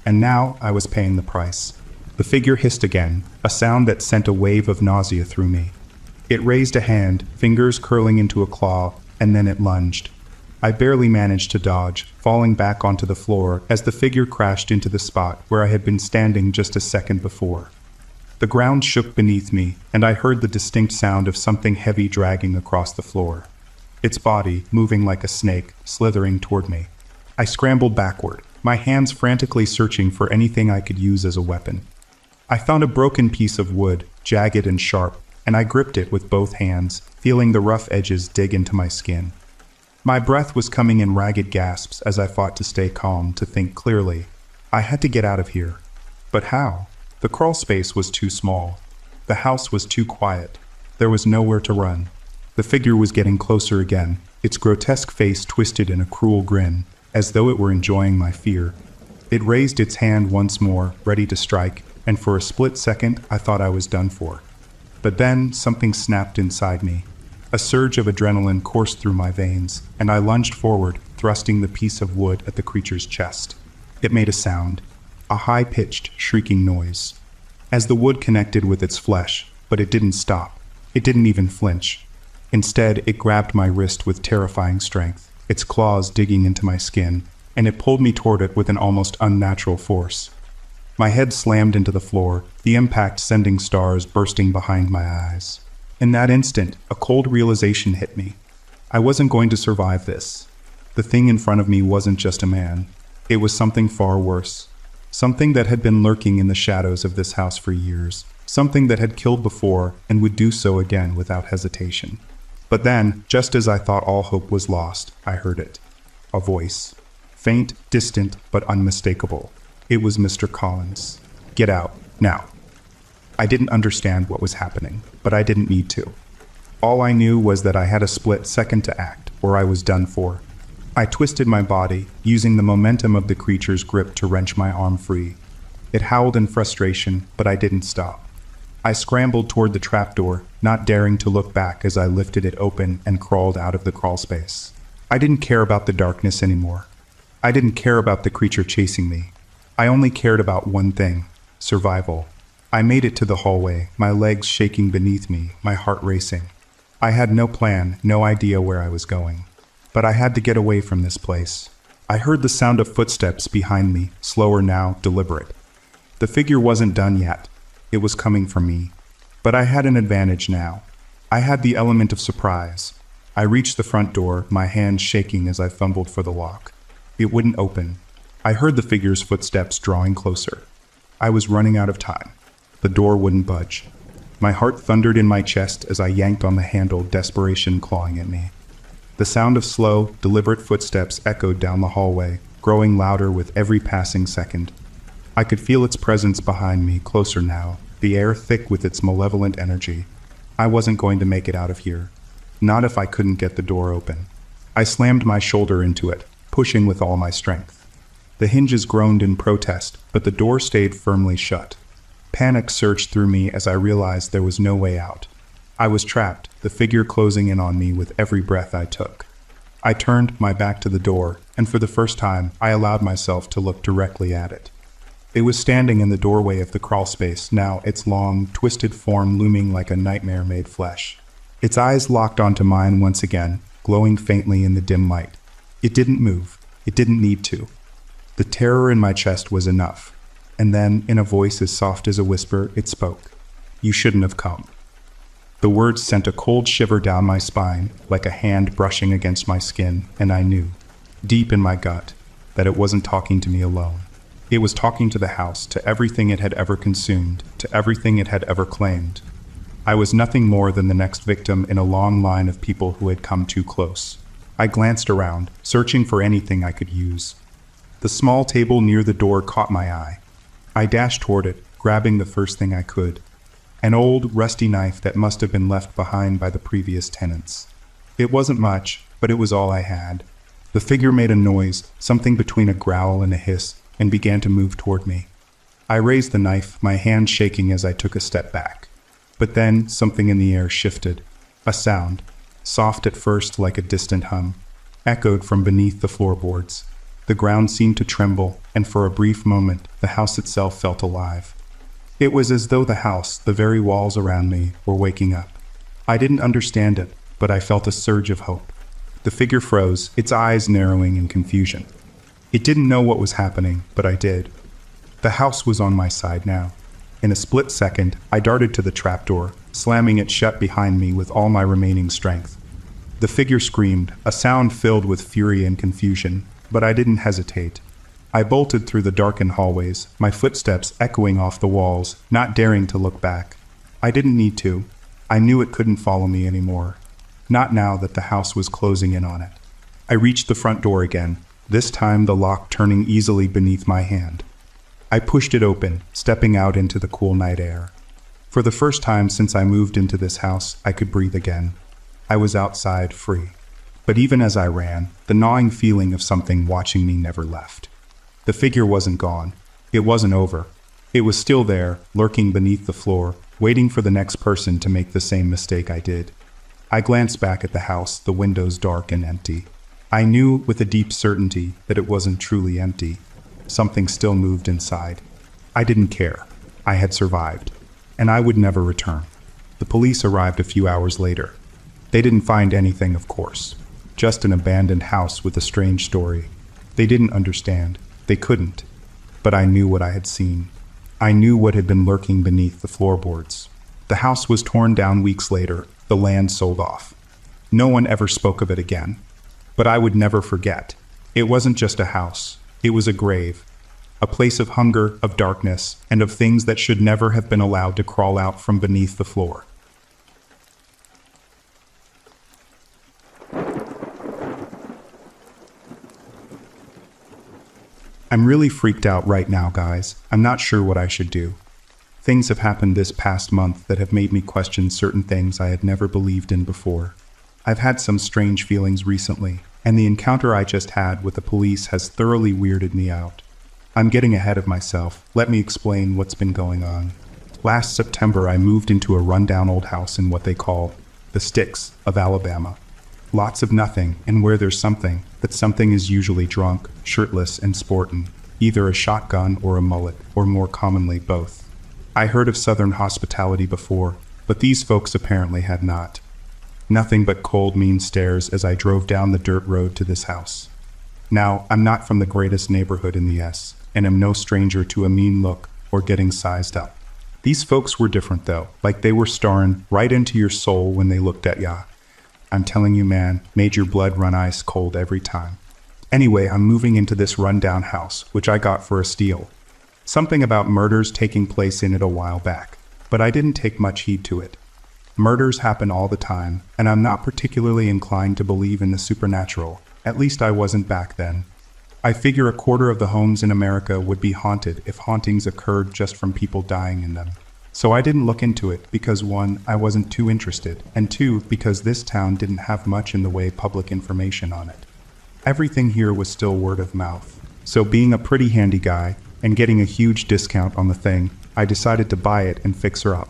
And now I was paying the price. The figure hissed again, a sound that sent a wave of nausea through me. It raised a hand, fingers curling into a claw, and then it lunged. I barely managed to dodge, falling back onto the floor as the figure crashed into the spot where I had been standing just a second before. The ground shook beneath me, and I heard the distinct sound of something heavy dragging across the floor. Its body, moving like a snake, slithering toward me. I scrambled backward, my hands frantically searching for anything I could use as a weapon. I found a broken piece of wood, jagged and sharp, and I gripped it with both hands, feeling the rough edges dig into my skin. My breath was coming in ragged gasps as I fought to stay calm, to think clearly. I had to get out of here. But how? The crawl space was too small. The house was too quiet. There was nowhere to run. The figure was getting closer again, its grotesque face twisted in a cruel grin, as though it were enjoying my fear. It raised its hand once more, ready to strike, and for a split second I thought I was done for. But then something snapped inside me. A surge of adrenaline coursed through my veins, and I lunged forward, thrusting the piece of wood at the creature's chest. It made a sound, a high-pitched, shrieking noise. As the wood connected with its flesh, but it didn't stop. It didn't even flinch. Instead, it grabbed my wrist with terrifying strength, its claws digging into my skin, and it pulled me toward it with an almost unnatural force. My head slammed into the floor, the impact sending stars bursting behind my eyes. In that instant, a cold realization hit me. I wasn't going to survive this. The thing in front of me wasn't just a man. It was something far worse. Something that had been lurking in the shadows of this house for years. Something that had killed before and would do so again without hesitation. But then, just as I thought all hope was lost, I heard it. A voice. Faint, distant, but unmistakable. It was Mr. Collins. "Get out, now." I didn't understand what was happening, but I didn't need to. All I knew was that I had a split second to act, or I was done for. I twisted my body, using the momentum of the creature's grip to wrench my arm free. It howled in frustration, but I didn't stop. I scrambled toward the trapdoor, not daring to look back as I lifted it open and crawled out of the crawl space. I didn't care about the darkness anymore. I didn't care about the creature chasing me. I only cared about one thing: survival. I made it to the hallway, my legs shaking beneath me, my heart racing. I had no plan, no idea where I was going. But I had to get away from this place. I heard the sound of footsteps behind me, slower now, deliberate. The figure wasn't done yet. It was coming for me. But I had an advantage now. I had the element of surprise. I reached the front door, my hands shaking as I fumbled for the lock. It wouldn't open. I heard the figure's footsteps drawing closer. I was running out of time. The door wouldn't budge. My heart thundered in my chest as I yanked on the handle, desperation clawing at me. The sound of slow, deliberate footsteps echoed down the hallway, growing louder with every passing second. I could feel its presence behind me, closer now, the air thick with its malevolent energy. I wasn't going to make it out of here. Not if I couldn't get the door open. I slammed my shoulder into it, pushing with all my strength. The hinges groaned in protest, but the door stayed firmly shut. Panic surged through me as I realized there was no way out. I was trapped, the figure closing in on me with every breath I took. I turned my back to the door, and for the first time, I allowed myself to look directly at it. It was standing in the doorway of the crawlspace, now its long, twisted form looming like a nightmare made flesh. Its eyes locked onto mine once again, glowing faintly in the dim light. It didn't move. It didn't need to. The terror in my chest was enough. And then, in a voice as soft as a whisper, it spoke. "You shouldn't have come." The words sent a cold shiver down my spine, like a hand brushing against my skin, and I knew, deep in my gut, that it wasn't talking to me alone. It was talking to the house, to everything it had ever consumed, to everything it had ever claimed. I was nothing more than the next victim in a long line of people who had come too close. I glanced around, searching for anything I could use. The small table near the door caught my eye. I dashed toward it, grabbing the first thing I could. An old, rusty knife that must have been left behind by the previous tenants. It wasn't much, but it was all I had. The figure made a noise, something between a growl and a hiss, and began to move toward me. I raised the knife, my hand shaking as I took a step back. But then something in the air shifted. A sound, soft at first like a distant hum, echoed from beneath the floorboards. The ground seemed to tremble, and for a brief moment, the house itself felt alive. It was as though the house, the very walls around me, were waking up. I didn't understand it, but I felt a surge of hope. The figure froze, its eyes narrowing in confusion. It didn't know what was happening, but I did. The house was on my side now. In a split second, I darted to the trapdoor, slamming it shut behind me with all my remaining strength. The figure screamed, a sound filled with fury and confusion, but I didn't hesitate. I bolted through the darkened hallways, my footsteps echoing off the walls, not daring to look back. I didn't need to. I knew it couldn't follow me anymore. Not now that the house was closing in on it. I reached the front door again, this time the lock turning easily beneath my hand. I pushed it open, stepping out into the cool night air. For the first time since I moved into this house, I could breathe again. I was outside, free. But even as I ran, the gnawing feeling of something watching me never left. The figure wasn't gone. It wasn't over. It was still there, lurking beneath the floor, waiting for the next person to make the same mistake I did. I glanced back at the house, the windows dark and empty. I knew with a deep certainty that it wasn't truly empty. Something still moved inside. I didn't care. I had survived. And I would never return. The police arrived a few hours later. They didn't find anything, of course. Just an abandoned house with a strange story. They didn't understand. They couldn't. But I knew what I had seen. I knew what had been lurking beneath the floorboards. The house was torn down weeks later, the land sold off. No one ever spoke of it again. But I would never forget. It wasn't just a house. It was a grave. A place of hunger, of darkness, and of things that should never have been allowed to crawl out from beneath the floor. I'm really freaked out right now, guys. I'm not sure what I should do. Things have happened this past month that have made me question certain things I had never believed in before. I've had some strange feelings recently, and the encounter I just had with the police has thoroughly weirded me out. I'm getting ahead of myself. Let me explain what's been going on. Last September, I moved into a rundown old house in what they call the sticks of Alabama. Lots of nothing, and where there's something, that something is usually drunk, shirtless, and sportin'. either a shotgun or a mullet, or more commonly both. I heard of Southern hospitality before, but these folks apparently had not. Nothing but cold, mean stares as I drove down the dirt road to this house. Now, I'm not from the greatest neighborhood in the S, and am no stranger to a mean look or getting sized up. These folks were different though, like they were staring right into your soul when they looked at ya. I'm telling you, man, made your blood run ice cold every time. Anyway, I'm moving into this rundown house, which I got for a steal. Something about murders taking place in it a while back, but I didn't take much heed to it. Murders happen all the time, and I'm not particularly inclined to believe in the supernatural. At least I wasn't back then. I figure a quarter of the homes in America would be haunted if hauntings occurred just from people dying in them. So I didn't look into it because 1, I wasn't too interested, and 2, because this town didn't have much in the way of public information on it. Everything here was still word of mouth. So being a pretty handy guy, and getting a huge discount on the thing, I decided to buy it and fix her up.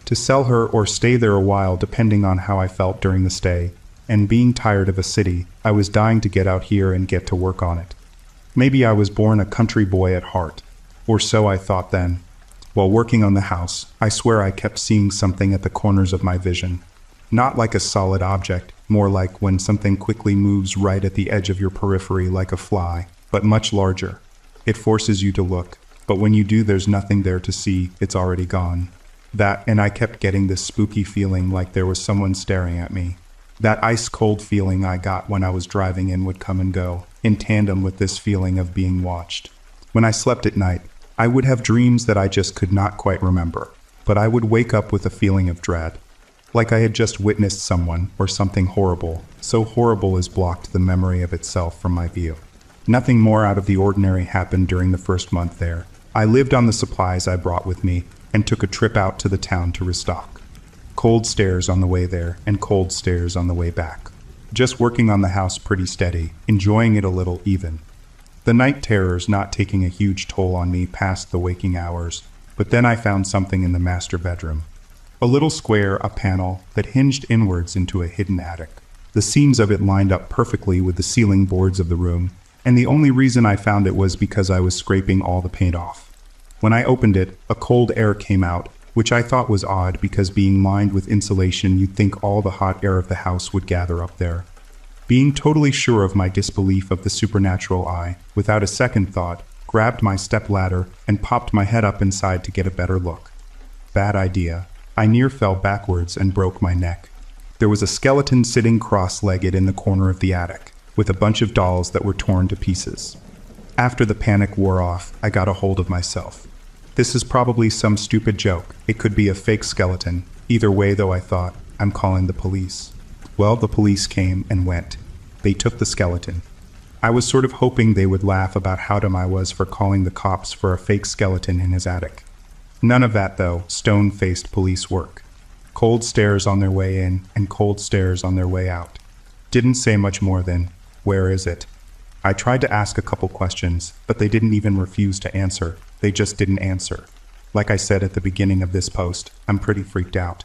To sell her or stay there a while depending on how I felt during the stay, and being tired of a city, I was dying to get out here and get to work on it. Maybe I was born a country boy at heart, or so I thought then. While working on the house, I swear I kept seeing something at the corners of my vision. Not like a solid object, more like when something quickly moves right at the edge of your periphery like a fly, but much larger. It forces you to look, but when you do there's nothing there to see, it's already gone. That, and I kept getting this spooky feeling like there was someone staring at me. That ice-cold feeling I got when I was driving in would come and go, in tandem with this feeling of being watched. When I slept at night, I would have dreams that I just could not quite remember, but I would wake up with a feeling of dread. Like I had just witnessed someone or something horrible, so horrible as blocked the memory of itself from my view. Nothing more out of the ordinary happened during the first month there. I lived on the supplies I brought with me and took a trip out to the town to restock. Cold stares on the way there and cold stares on the way back. Just working on the house pretty steady, enjoying it a little even. The night terrors not taking a huge toll on me past the waking hours, but then I found something in the master bedroom. A little square, a panel that hinged inwards into a hidden attic. The seams of it lined up perfectly with the ceiling boards of the room, and the only reason I found it was because I was scraping all the paint off. When I opened it, a cold air came out, which I thought was odd because being lined with insulation you'd think all the hot air of the house would gather up there. Being totally sure of my disbelief of the supernatural, I, without a second thought, grabbed my stepladder and popped my head up inside to get a better look. Bad idea. I near fell backwards and broke my neck. There was a skeleton sitting cross-legged in the corner of the attic, with a bunch of dolls that were torn to pieces. After the panic wore off, I got a hold of myself. This is probably some stupid joke. It could be a fake skeleton. Either way, though, I thought, I'm calling the police. Well, the police came and went. They took the skeleton. I was sort of hoping they would laugh about how dumb I was for calling the cops for a fake skeleton in his attic. None of that, though, stone-faced police work. Cold stares on their way in and cold stares on their way out. Didn't say much more than, "Where is it?" I tried to ask a couple questions, but they didn't even refuse to answer. They just didn't answer. Like I said at the beginning of this post, I'm pretty freaked out.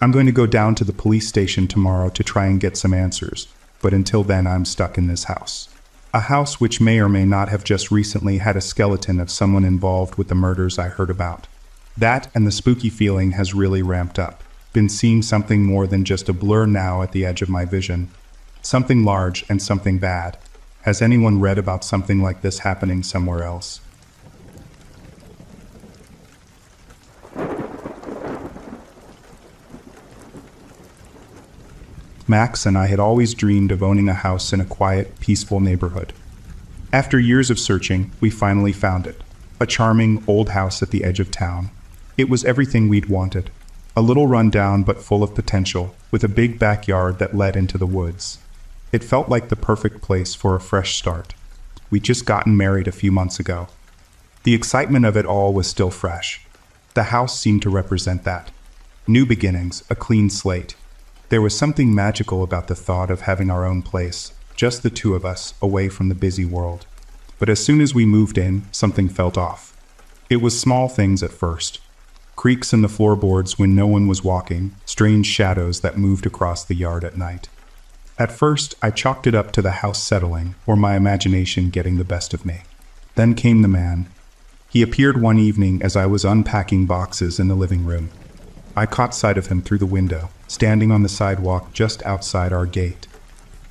I'm going to go down to the police station tomorrow to try and get some answers, but until then I'm stuck in this house. A house which may or may not have just recently had a skeleton of someone involved with the murders I heard about. That and the spooky feeling has really ramped up. Been seeing something more than just a blur now at the edge of my vision. Something large and something bad. Has anyone read about something like this happening somewhere else? Max and I had always dreamed of owning a house in a quiet, peaceful neighborhood. After years of searching, we finally found it. A charming, old house at the edge of town. It was everything we'd wanted. A little run-down but full of potential, with a big backyard that led into the woods. It felt like the perfect place for a fresh start. We'd just gotten married a few months ago. The excitement of it all was still fresh. The house seemed to represent that. New beginnings, a clean slate. There was something magical about the thought of having our own place, just the two of us, away from the busy world. But as soon as we moved in, something felt off. It was small things at first. Creaks in the floorboards when no one was walking, strange shadows that moved across the yard at night. At first, I chalked it up to the house settling, or my imagination getting the best of me. Then came the man. He appeared one evening as I was unpacking boxes in the living room. I caught sight of him through the window, standing on the sidewalk just outside our gate.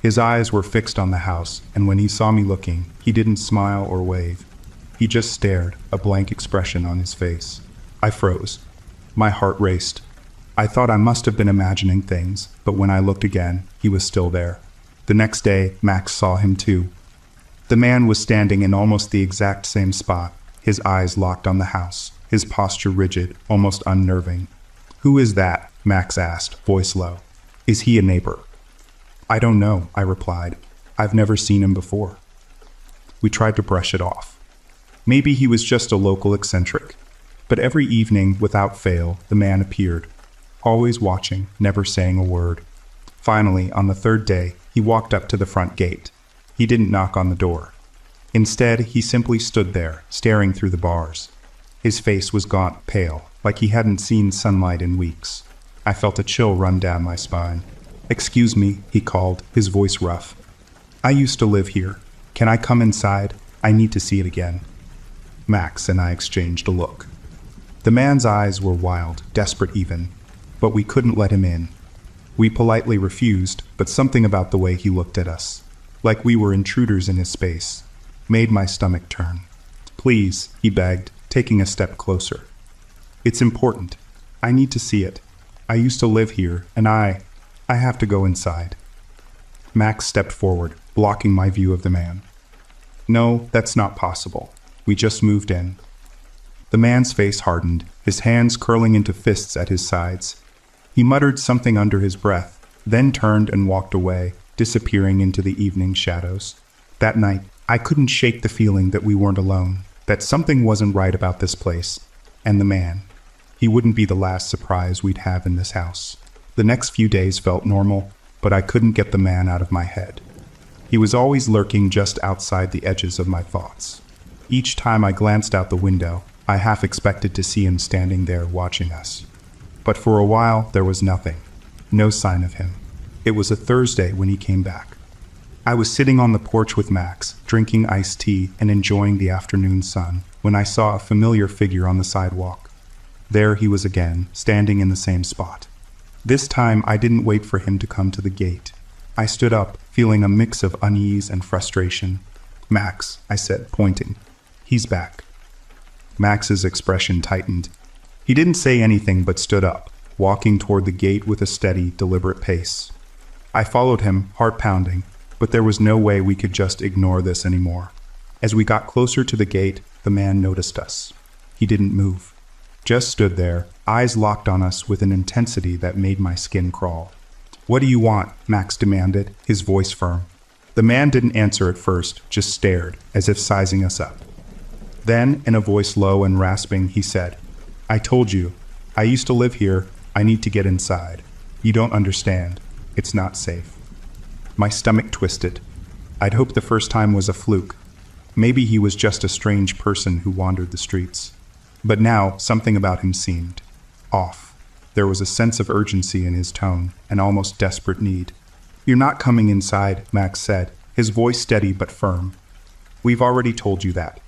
His eyes were fixed on the house, and when he saw me looking, he didn't smile or wave. He just stared, a blank expression on his face. I froze. My heart raced. I thought I must have been imagining things, but when I looked again, he was still there. The next day, Max saw him too. The man was standing in almost the exact same spot, his eyes locked on the house, his posture rigid, almost unnerving. "Who is that?" Max asked, voice low. "Is he a neighbor?" "I don't know," I replied. "I've never seen him before." We tried to brush it off. Maybe he was just a local eccentric. But every evening, without fail, the man appeared, always watching, never saying a word. Finally, on the third day, he walked up to the front gate. He didn't knock on the door. Instead, he simply stood there, staring through the bars. His face was gaunt, pale, like he hadn't seen sunlight in weeks. I felt a chill run down my spine. "Excuse me," he called, his voice rough. "I used to live here. Can I come inside? I need to see it again." Max and I exchanged a look. The man's eyes were wild, desperate even, but we couldn't let him in. We politely refused, but something about the way he looked at us, like we were intruders in his space, made my stomach turn. "Please," he begged, taking a step closer. "It's important. I need to see it. I used to live here, and I have to go inside." Max stepped forward, blocking my view of the man. "No, that's not possible. We just moved in." The man's face hardened, his hands curling into fists at his sides. He muttered something under his breath, then turned and walked away, disappearing into the evening shadows. That night, I couldn't shake the feeling that we weren't alone, that something wasn't right about this place. And the man. He wouldn't be the last surprise we'd have in this house. The next few days felt normal, but I couldn't get the man out of my head. He was always lurking just outside the edges of my thoughts. Each time I glanced out the window, I half expected to see him standing there watching us. But for a while, there was nothing. No sign of him. It was a Thursday when he came back. I was sitting on the porch with Max, drinking iced tea and enjoying the afternoon sun, when I saw a familiar figure on the sidewalk. There he was again, standing in the same spot. This time, I didn't wait for him to come to the gate. I stood up, feeling a mix of unease and frustration. "Max," I said, pointing. "He's back." Max's expression tightened. He didn't say anything but stood up, walking toward the gate with a steady, deliberate pace. I followed him, heart pounding, but there was no way we could just ignore this anymore. As we got closer to the gate, the man noticed us. He didn't move. Just stood there, eyes locked on us with an intensity that made my skin crawl. "What do you want?" Max demanded, his voice firm. The man didn't answer at first, just stared, as if sizing us up. Then, in a voice low and rasping, he said, "I told you. I used to live here. I need to get inside. You don't understand. It's not safe." My stomach twisted. I'd hoped the first time was a fluke. Maybe he was just a strange person who wandered the streets. But now, something about him seemed off. There was a sense of urgency in his tone, an almost desperate need. "You're not coming inside," Max said, his voice steady but firm. "We've already told you that."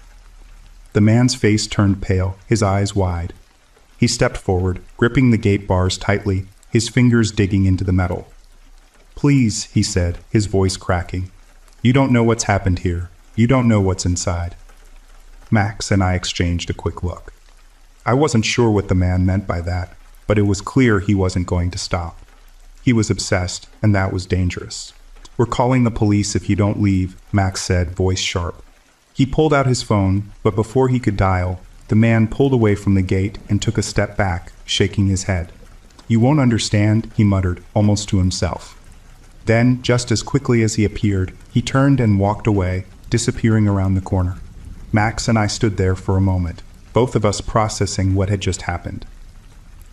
The man's face turned pale, his eyes wide. He stepped forward, gripping the gate bars tightly, his fingers digging into the metal. "Please," he said, his voice cracking. "You don't know what's happened here. You don't know what's inside." Max and I exchanged a quick look. I wasn't sure what the man meant by that, but it was clear he wasn't going to stop. He was obsessed, and that was dangerous. "We're calling the police if you don't leave," Max said, voice sharp. He pulled out his phone, but before he could dial, the man pulled away from the gate and took a step back, shaking his head. "You won't understand," he muttered, almost to himself. Then, just as quickly as he appeared, he turned and walked away, disappearing around the corner. Max and I stood there for a moment, both of us processing what had just happened.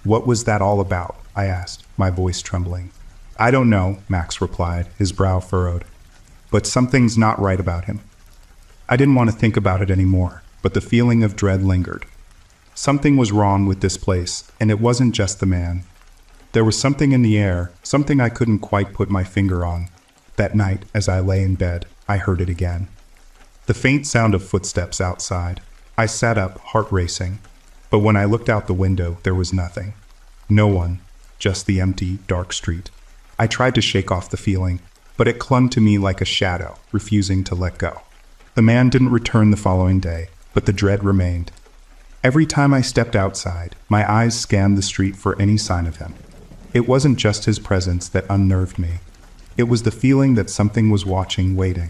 "What was that all about?" I asked, my voice trembling. "I don't know," Max replied, his brow furrowed. "But something's not right about him." I didn't want to think about it anymore, but the feeling of dread lingered. Something was wrong with this place, and it wasn't just the man. There was something in the air, something I couldn't quite put my finger on. That night, as I lay in bed, I heard it again. The faint sound of footsteps outside. I sat up, heart racing. But when I looked out the window, there was nothing. No one, just the empty, dark street. I tried to shake off the feeling, but it clung to me like a shadow, refusing to let go. The man didn't return the following day, but the dread remained. Every time I stepped outside, my eyes scanned the street for any sign of him. It wasn't just his presence that unnerved me. It was the feeling that something was watching, waiting.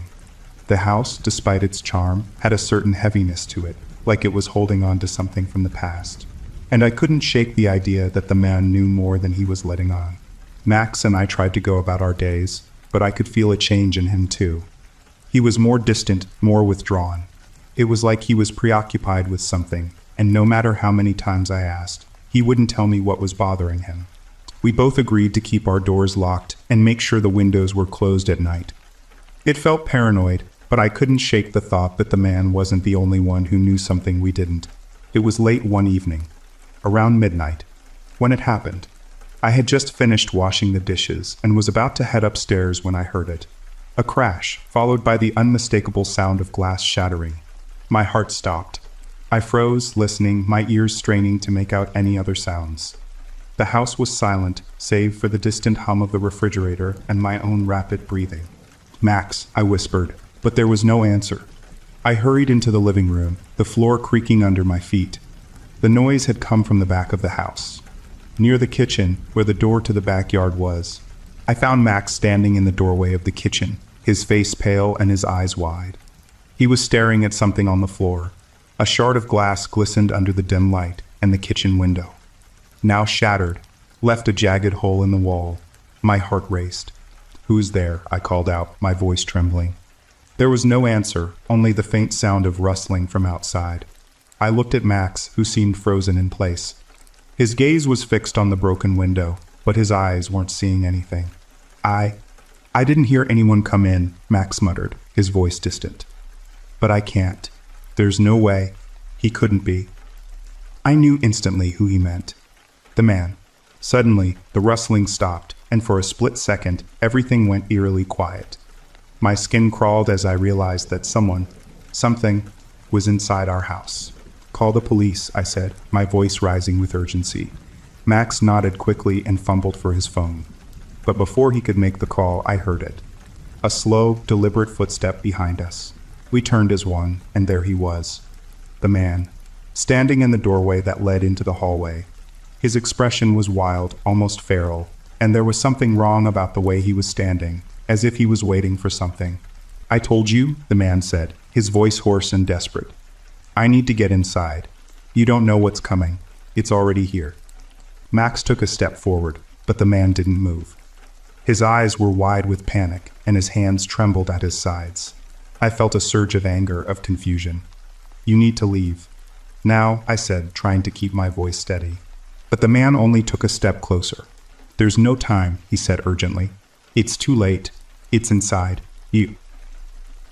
The house, despite its charm, had a certain heaviness to it, like it was holding on to something from the past. And I couldn't shake the idea that the man knew more than he was letting on. Max and I tried to go about our days, but I could feel a change in him too. He was more distant, more withdrawn. It was like he was preoccupied with something, and no matter how many times I asked, he wouldn't tell me what was bothering him. We both agreed to keep our doors locked and make sure the windows were closed at night. It felt paranoid, but I couldn't shake the thought that the man wasn't the only one who knew something we didn't. It was late one evening, around midnight, when it happened. I had just finished washing the dishes and was about to head upstairs when I heard it. A crash, followed by the unmistakable sound of glass shattering. My heart stopped. I froze, listening, my ears straining to make out any other sounds. The house was silent, save for the distant hum of the refrigerator and my own rapid breathing. "Max," I whispered, but there was no answer. I hurried into the living room, the floor creaking under my feet. The noise had come from the back of the house, near the kitchen, where the door to the backyard was. I found Max standing in the doorway of the kitchen, his face pale and his eyes wide. He was staring at something on the floor. A shard of glass glistened under the dim light, and the kitchen window, now shattered, left a jagged hole in the wall. My heart raced. "Who's there?" I called out, my voice trembling. There was no answer, only the faint sound of rustling from outside. I looked at Max, who seemed frozen in place. His gaze was fixed on the broken window, but his eyes weren't seeing anything. I didn't hear anyone come in," Max muttered, his voice distant. "But I can't. There's no way. He couldn't be." I knew instantly who he meant. The man. Suddenly, the rustling stopped, and for a split second, everything went eerily quiet. My skin crawled as I realized that something, was inside our house. "Call the police," I said, my voice rising with urgency. Max nodded quickly and fumbled for his phone. But before he could make the call, I heard it. A slow, deliberate footstep behind us. We turned as one, and there he was. The man, standing in the doorway that led into the hallway. His expression was wild, almost feral, and there was something wrong about the way he was standing, as if he was waiting for something. "I told you," the man said, his voice hoarse and desperate. "I need to get inside. You don't know what's coming. It's already here." Max took a step forward, but the man didn't move. His eyes were wide with panic, and his hands trembled at his sides. I felt a surge of anger, of confusion. "You need to leave." "Now," I said, trying to keep my voice steady. But the man only took a step closer. "There's no time," he said urgently. "It's too late. It's inside. You."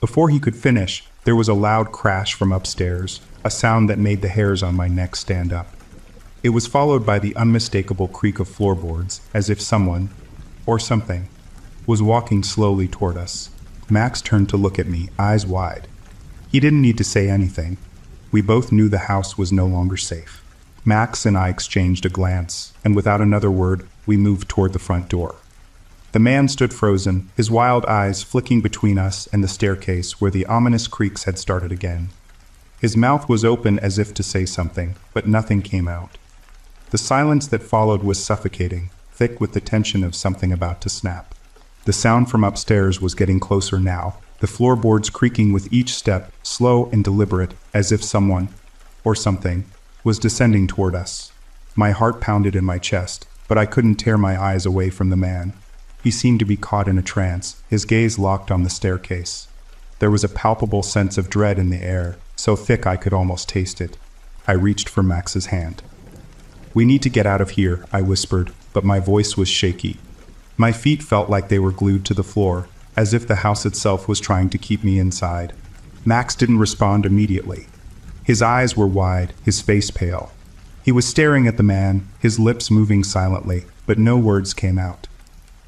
Before he could finish, there was a loud crash from upstairs, a sound that made the hairs on my neck stand up. It was followed by the unmistakable creak of floorboards, as if someone, or something, was walking slowly toward us. Max turned to look at me, eyes wide. He didn't need to say anything. We both knew the house was no longer safe. Max and I exchanged a glance, and without another word, we moved toward the front door. The man stood frozen, his wild eyes flicking between us and the staircase where the ominous creaks had started again. His mouth was open as if to say something, but nothing came out. The silence that followed was suffocating, thick with the tension of something about to snap. The sound from upstairs was getting closer now, the floorboards creaking with each step, slow and deliberate, as if someone, or something, was descending toward us. My heart pounded in my chest, but I couldn't tear my eyes away from the man. He seemed to be caught in a trance, his gaze locked on the staircase. There was a palpable sense of dread in the air, so thick I could almost taste it. I reached for Max's hand. "We need to get out of here," I whispered, but my voice was shaky. My feet felt like they were glued to the floor, as if the house itself was trying to keep me inside. Max didn't respond immediately. His eyes were wide, his face pale. He was staring at the man, his lips moving silently, but no words came out.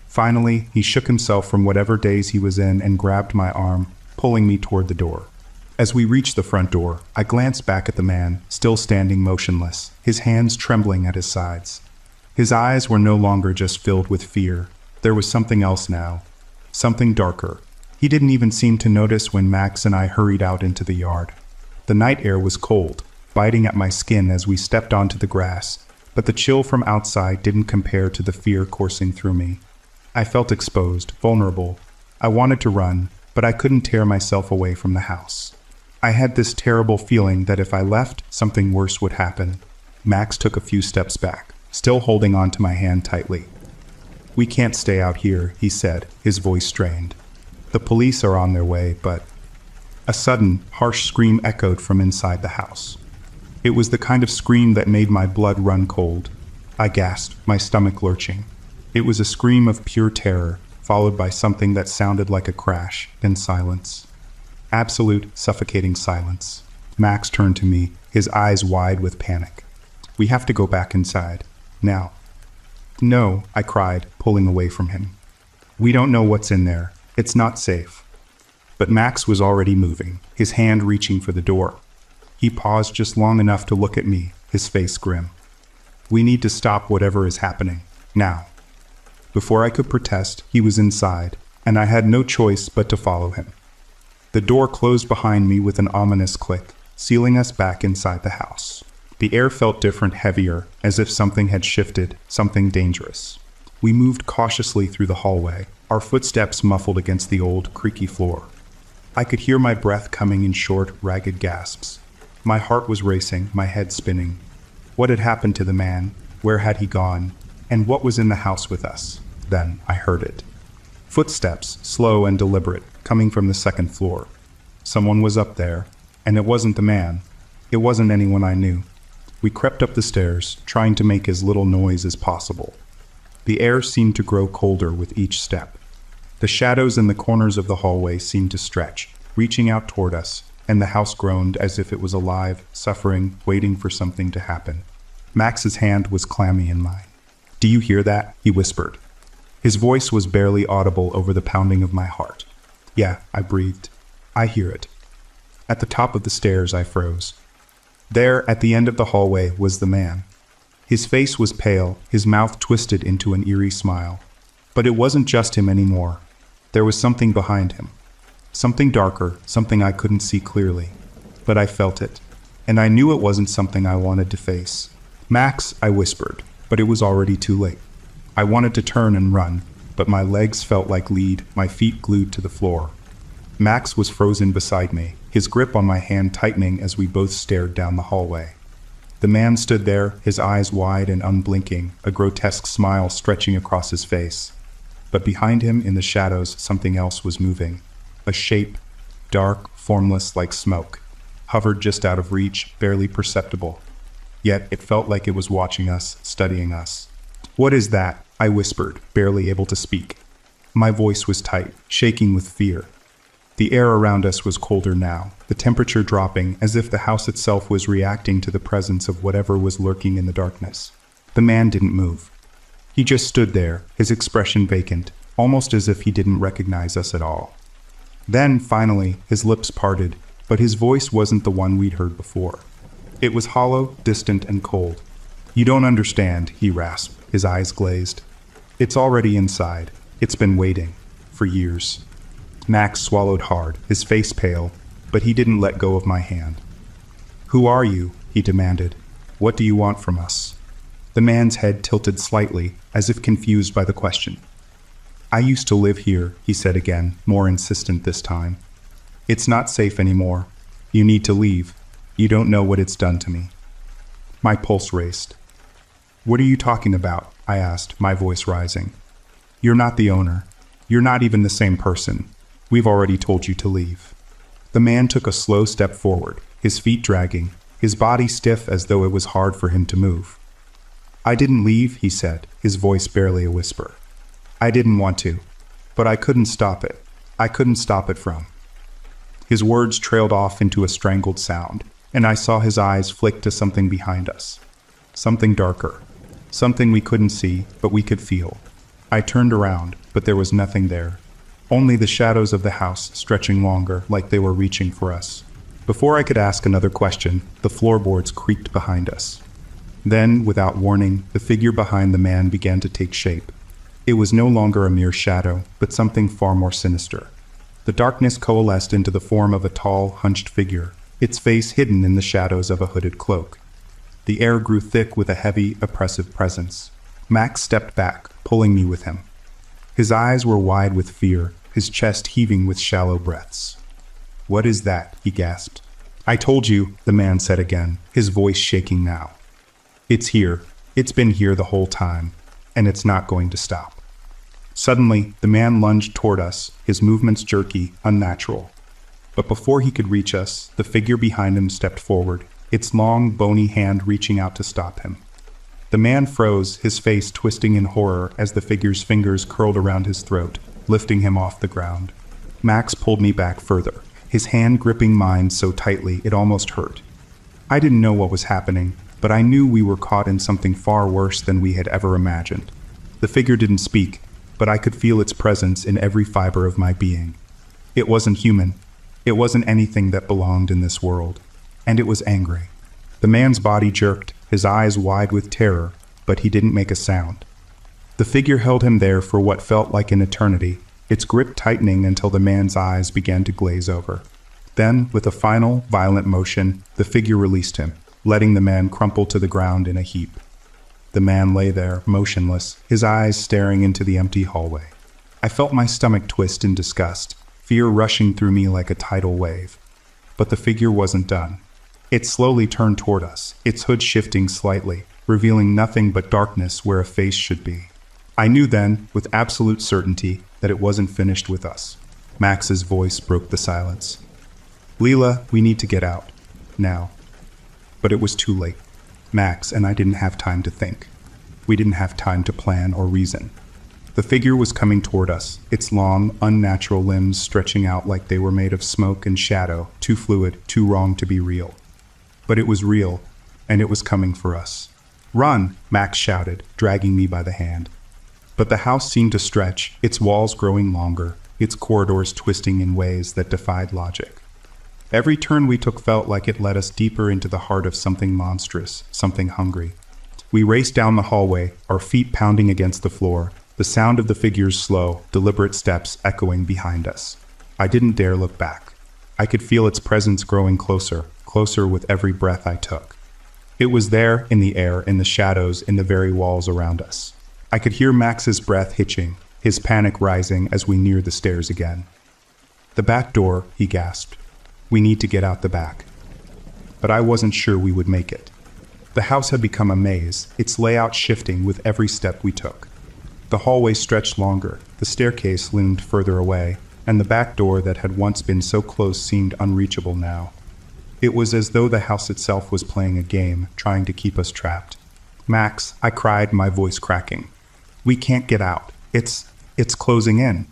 Finally, he shook himself from whatever daze he was in and grabbed my arm, pulling me toward the door. As we reached the front door, I glanced back at the man, still standing motionless, his hands trembling at his sides. His eyes were no longer just filled with fear. There was something else now. Something darker. He didn't even seem to notice when Max and I hurried out into the yard. The night air was cold, biting at my skin as we stepped onto the grass, but the chill from outside didn't compare to the fear coursing through me. I felt exposed, vulnerable. I wanted to run, but I couldn't tear myself away from the house. I had this terrible feeling that if I left, something worse would happen. Max took a few steps back, still holding on to my hand tightly. "We can't stay out here," he said, his voice strained. "The police are on their way, but..." A sudden, harsh scream echoed from inside the house. It was the kind of scream that made my blood run cold. I gasped, my stomach lurching. It was a scream of pure terror, followed by something that sounded like a crash, then silence. Absolute, suffocating silence. Max turned to me, his eyes wide with panic. "We have to go back inside. Now." "No," I cried, pulling away from him. "We don't know what's in there. It's not safe." But Max was already moving, his hand reaching for the door. He paused just long enough to look at me, his face grim. "We need to stop whatever is happening. Now." Before I could protest, he was inside, and I had no choice but to follow him. The door closed behind me with an ominous click, sealing us back inside the house. The air felt different, heavier, as if something had shifted, something dangerous. We moved cautiously through the hallway, our footsteps muffled against the old, creaky floor. I could hear my breath coming in short, ragged gasps. My heart was racing, my head spinning. What had happened to the man? Where had he gone? And what was in the house with us? Then I heard it. Footsteps, slow and deliberate, coming from the second floor. Someone was up there, and it wasn't the man. It wasn't anyone I knew. We crept up the stairs, trying to make as little noise as possible. The air seemed to grow colder with each step. The shadows in the corners of the hallway seemed to stretch, reaching out toward us, and the house groaned as if it was alive, suffering, waiting for something to happen. Max's hand was clammy in mine. "Do you hear that?" he whispered. His voice was barely audible over the pounding of my heart. "Yeah," I breathed. "I hear it." At the top of the stairs, I froze. There, at the end of the hallway, was the man. His face was pale, his mouth twisted into an eerie smile. But it wasn't just him anymore. There was something behind him. Something darker, something I couldn't see clearly. But I felt it, and I knew it wasn't something I wanted to face. "Max," I whispered, but it was already too late. I wanted to turn and run, but my legs felt like lead, my feet glued to the floor. Max was frozen beside me, his grip on my hand tightening as we both stared down the hallway. The man stood there, his eyes wide and unblinking, a grotesque smile stretching across his face. But behind him, in the shadows, something else was moving. A shape, dark, formless like smoke, hovered just out of reach, barely perceptible. Yet it felt like it was watching us, studying us. "What is that?" I whispered, barely able to speak. My voice was tight, shaking with fear. The air around us was colder now, the temperature dropping as if the house itself was reacting to the presence of whatever was lurking in the darkness. The man didn't move. He just stood there, his expression vacant, almost as if he didn't recognize us at all. Then, finally, his lips parted, but his voice wasn't the one we'd heard before. It was hollow, distant, and cold. "You don't understand," he rasped, his eyes glazed. "It's already inside. It's been waiting. For years." Max swallowed hard, his face pale, but he didn't let go of my hand. "Who are you?" he demanded. "What do you want from us?" The man's head tilted slightly, as if confused by the question. "I used to live here," he said again, more insistent this time. "It's not safe anymore. You need to leave. You don't know what it's done to me." My pulse raced. "What are you talking about?" I asked, my voice rising. "You're not the owner. You're not even the same person. We've already told you to leave." The man took a slow step forward, his feet dragging, his body stiff as though it was hard for him to move. "I didn't leave," he said, his voice barely a whisper. "I didn't want to, but I couldn't stop it. I couldn't stop it from..." His words trailed off into a strangled sound, and I saw his eyes flick to something behind us. Something darker. Something we couldn't see, but we could feel. I turned around, but there was nothing there. Only the shadows of the house stretching longer, like they were reaching for us. Before I could ask another question, the floorboards creaked behind us. Then, without warning, the figure behind the man began to take shape. It was no longer a mere shadow, but something far more sinister. The darkness coalesced into the form of a tall, hunched figure, its face hidden in the shadows of a hooded cloak. The air grew thick with a heavy, oppressive presence. Max stepped back, pulling me with him. His eyes were wide with fear, his chest heaving with shallow breaths. "What is that?" he gasped. "I told you," the man said again, his voice shaking now. "It's here. It's been here the whole time, and it's not going to stop." Suddenly, the man lunged toward us, his movements jerky, unnatural. But before he could reach us, the figure behind him stepped forward, its long, bony hand reaching out to stop him. The man froze, his face twisting in horror as the figure's fingers curled around his throat, lifting him off the ground. Max pulled me back further, his hand gripping mine so tightly it almost hurt. I didn't know what was happening, but I knew we were caught in something far worse than we had ever imagined. The figure didn't speak, but I could feel its presence in every fiber of my being. It wasn't human. It wasn't anything that belonged in this world. And it was angry. The man's body jerked, his eyes wide with terror, but he didn't make a sound. The figure held him there for what felt like an eternity, its grip tightening until the man's eyes began to glaze over. Then, with a final, violent motion, the figure released him, letting the man crumple to the ground in a heap. The man lay there, motionless, his eyes staring into the empty hallway. I felt my stomach twist in disgust, fear rushing through me like a tidal wave. But the figure wasn't done. It slowly turned toward us, its hood shifting slightly, revealing nothing but darkness where a face should be. I knew then, with absolute certainty, that it wasn't finished with us. Max's voice broke the silence. "Leela, we need to get out. Now." But it was too late. Max and I didn't have time to think. We didn't have time to plan or reason. The figure was coming toward us, its long, unnatural limbs stretching out like they were made of smoke and shadow, too fluid, too wrong to be real. But it was real, and it was coming for us. "Run!" Max shouted, dragging me by the hand. But the house seemed to stretch, its walls growing longer, its corridors twisting in ways that defied logic. Every turn we took felt like it led us deeper into the heart of something monstrous, something hungry. We raced down the hallway, our feet pounding against the floor, the sound of the figure's slow, deliberate steps echoing behind us. I didn't dare look back. I could feel its presence growing closer, closer with every breath I took. It was there, in the air, in the shadows, in the very walls around us. I could hear Max's breath hitching, his panic rising as we neared the stairs again. "The back door," he gasped. "We need to get out the back." But I wasn't sure we would make it. The house had become a maze, its layout shifting with every step we took. The hallway stretched longer, the staircase loomed further away, and the back door that had once been so close seemed unreachable now. It was as though the house itself was playing a game, trying to keep us trapped. "Max," I cried, my voice cracking. "We can't get out. It's closing in."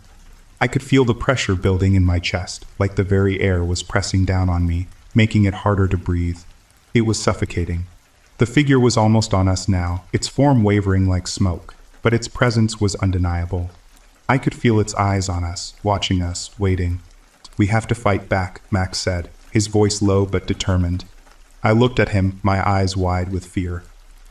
I could feel the pressure building in my chest, like the very air was pressing down on me, making it harder to breathe. It was suffocating. The figure was almost on us now, its form wavering like smoke, but its presence was undeniable. I could feel its eyes on us, watching us, waiting. "We have to fight back," Max said, his voice low but determined. I looked at him, my eyes wide with fear.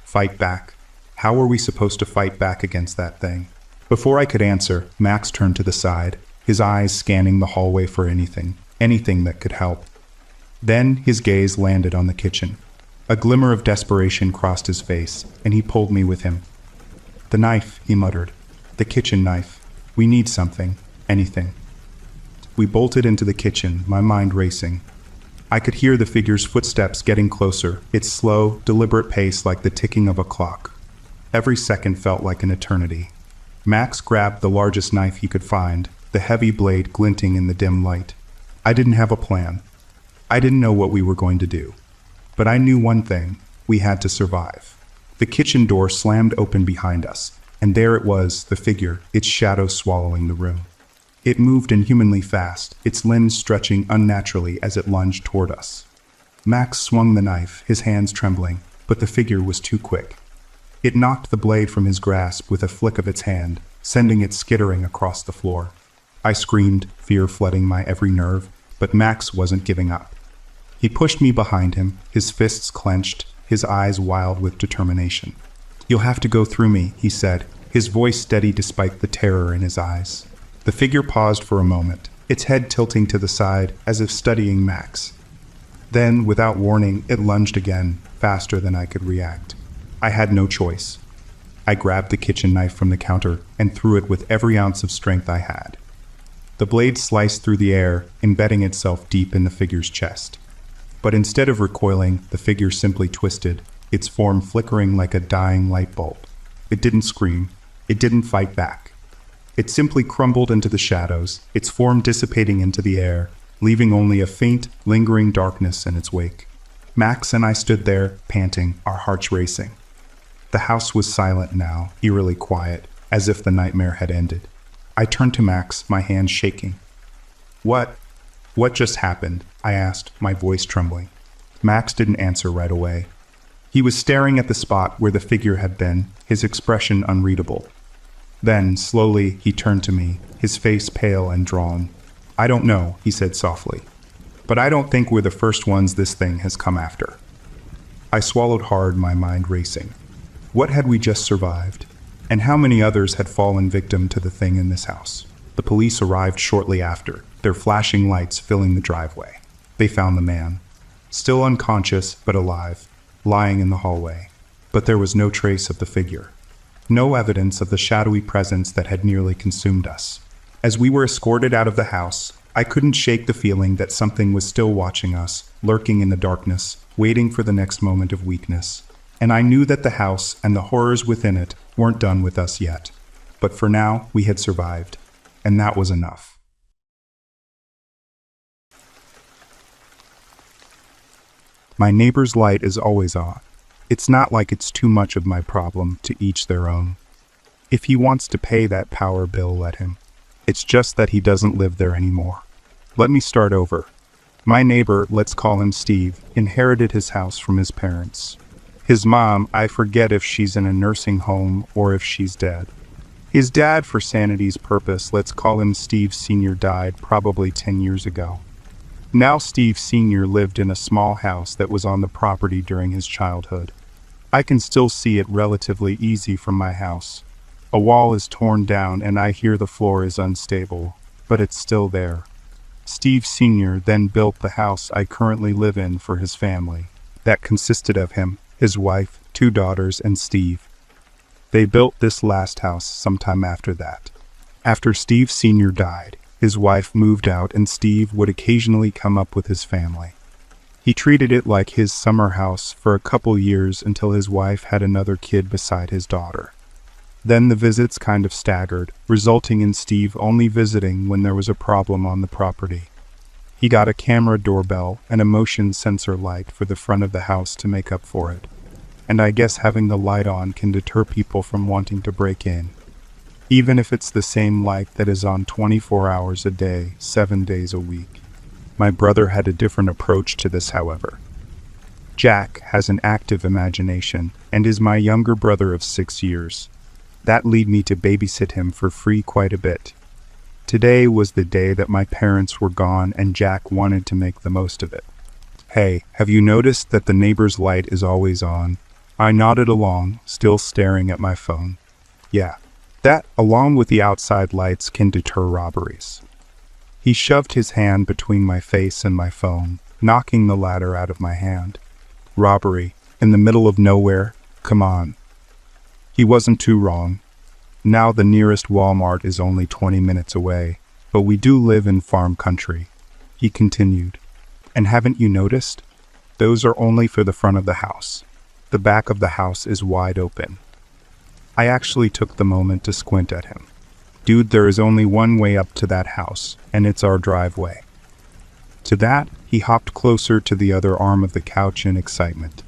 Fight back? How were we supposed to fight back against that thing? Before I could answer, Max turned to the side, his eyes scanning the hallway for anything that could help. Then his gaze landed on the kitchen. A glimmer of desperation crossed his face, and he pulled me with him. "The knife," he muttered. "The kitchen knife. We need something. Anything." We bolted into the kitchen, my mind racing. I could hear the figure's footsteps getting closer, its slow, deliberate pace like the ticking of a clock. Every second felt like an eternity. Max grabbed the largest knife he could find, the heavy blade glinting in the dim light. I didn't have a plan. I didn't know what we were going to do. But I knew one thing: we had to survive. The kitchen door slammed open behind us, and there it was, the figure, its shadow swallowing the room. It moved inhumanly fast, its limbs stretching unnaturally as it lunged toward us. Max swung the knife, his hands trembling, but the figure was too quick. It knocked the blade from his grasp with a flick of its hand, sending it skittering across the floor. I screamed, fear flooding my every nerve, but Max wasn't giving up. He pushed me behind him, his fists clenched, his eyes wild with determination. "You'll have to go through me," he said, his voice steady despite the terror in his eyes. The figure paused for a moment, its head tilting to the side as if studying Max. Then, without warning, it lunged again, faster than I could react. I had no choice. I grabbed the kitchen knife from the counter and threw it with every ounce of strength I had. The blade sliced through the air, embedding itself deep in the figure's chest. But instead of recoiling, the figure simply twisted, its form flickering like a dying light bulb. It didn't scream. It didn't fight back. It simply crumbled into the shadows, its form dissipating into the air, leaving only a faint, lingering darkness in its wake. Max and I stood there, panting, our hearts racing. The house was silent now, eerily quiet, as if the nightmare had ended. I turned to Max, my hands shaking. What just happened?" I asked, my voice trembling. Max didn't answer right away. He was staring at the spot where the figure had been, his expression unreadable. Then, slowly, he turned to me, his face pale and drawn. "I don't know," he said softly. "But I don't think we're the first ones this thing has come after." I swallowed hard, my mind racing. What had we just survived? And how many others had fallen victim to the thing in this house? The police arrived shortly after, their flashing lights filling the driveway. They found the man, still unconscious but alive, lying in the hallway. But there was no trace of the figure. No evidence of the shadowy presence that had nearly consumed us. As we were escorted out of the house, I couldn't shake the feeling that something was still watching us, lurking in the darkness, waiting for the next moment of weakness. And I knew that the house and the horrors within it weren't done with us yet. But for now, we had survived. And that was enough. My neighbor's light is always on. It's not like it's too much of my problem, to each their own. If he wants to pay that power bill, let him. It's just that he doesn't live there anymore. Let me start over. My neighbor, let's call him Steve, inherited his house from his parents. His mom, I forget if she's in a nursing home or if she's dead. His dad, for sanity's purpose, let's call him Steve Sr., died probably 10 years ago. Now Steve Sr. lived in a small house that was on the property during his childhood. I can still see it relatively easy from my house. A wall is torn down and I hear the floor is unstable, but it's still there. Steve Sr. then built the house I currently live in for his family. That consisted of him, his wife, 2 daughters, and Steve. They built this last house sometime after that. After Steve Sr. died, his wife moved out and Steve would occasionally come up with his family. He treated it like his summer house for a couple years until his wife had another kid beside his daughter. Then the visits kind of staggered, resulting in Steve only visiting when there was a problem on the property. He got a camera doorbell and a motion sensor light for the front of the house to make up for it. And I guess having the light on can deter people from wanting to break in. Even if it's the same light that is on 24 hours a day, 7 days a week. My brother had a different approach to this, however. Jack has an active imagination and is my younger brother of 6 years. That led me to babysit him for free quite a bit. Today was the day that my parents were gone and Jack wanted to make the most of it. "Hey, have you noticed that the neighbor's light is always on?" I nodded along, still staring at my phone. "Yeah, that, along with the outside lights, can deter robberies." He shoved his hand between my face and my phone, knocking the latter out of my hand. "Robbery? In the middle of nowhere? Come on." He wasn't too wrong. Now the nearest Walmart is only 20 minutes away, but we do live in farm country. He continued. "And haven't you noticed? Those are only for the front of the house. The back of the house is wide open." I actually took the moment to squint at him. "Dude, there is only one way up to that house, and it's our driveway." To that, he hopped closer to the other arm of the couch in excitement.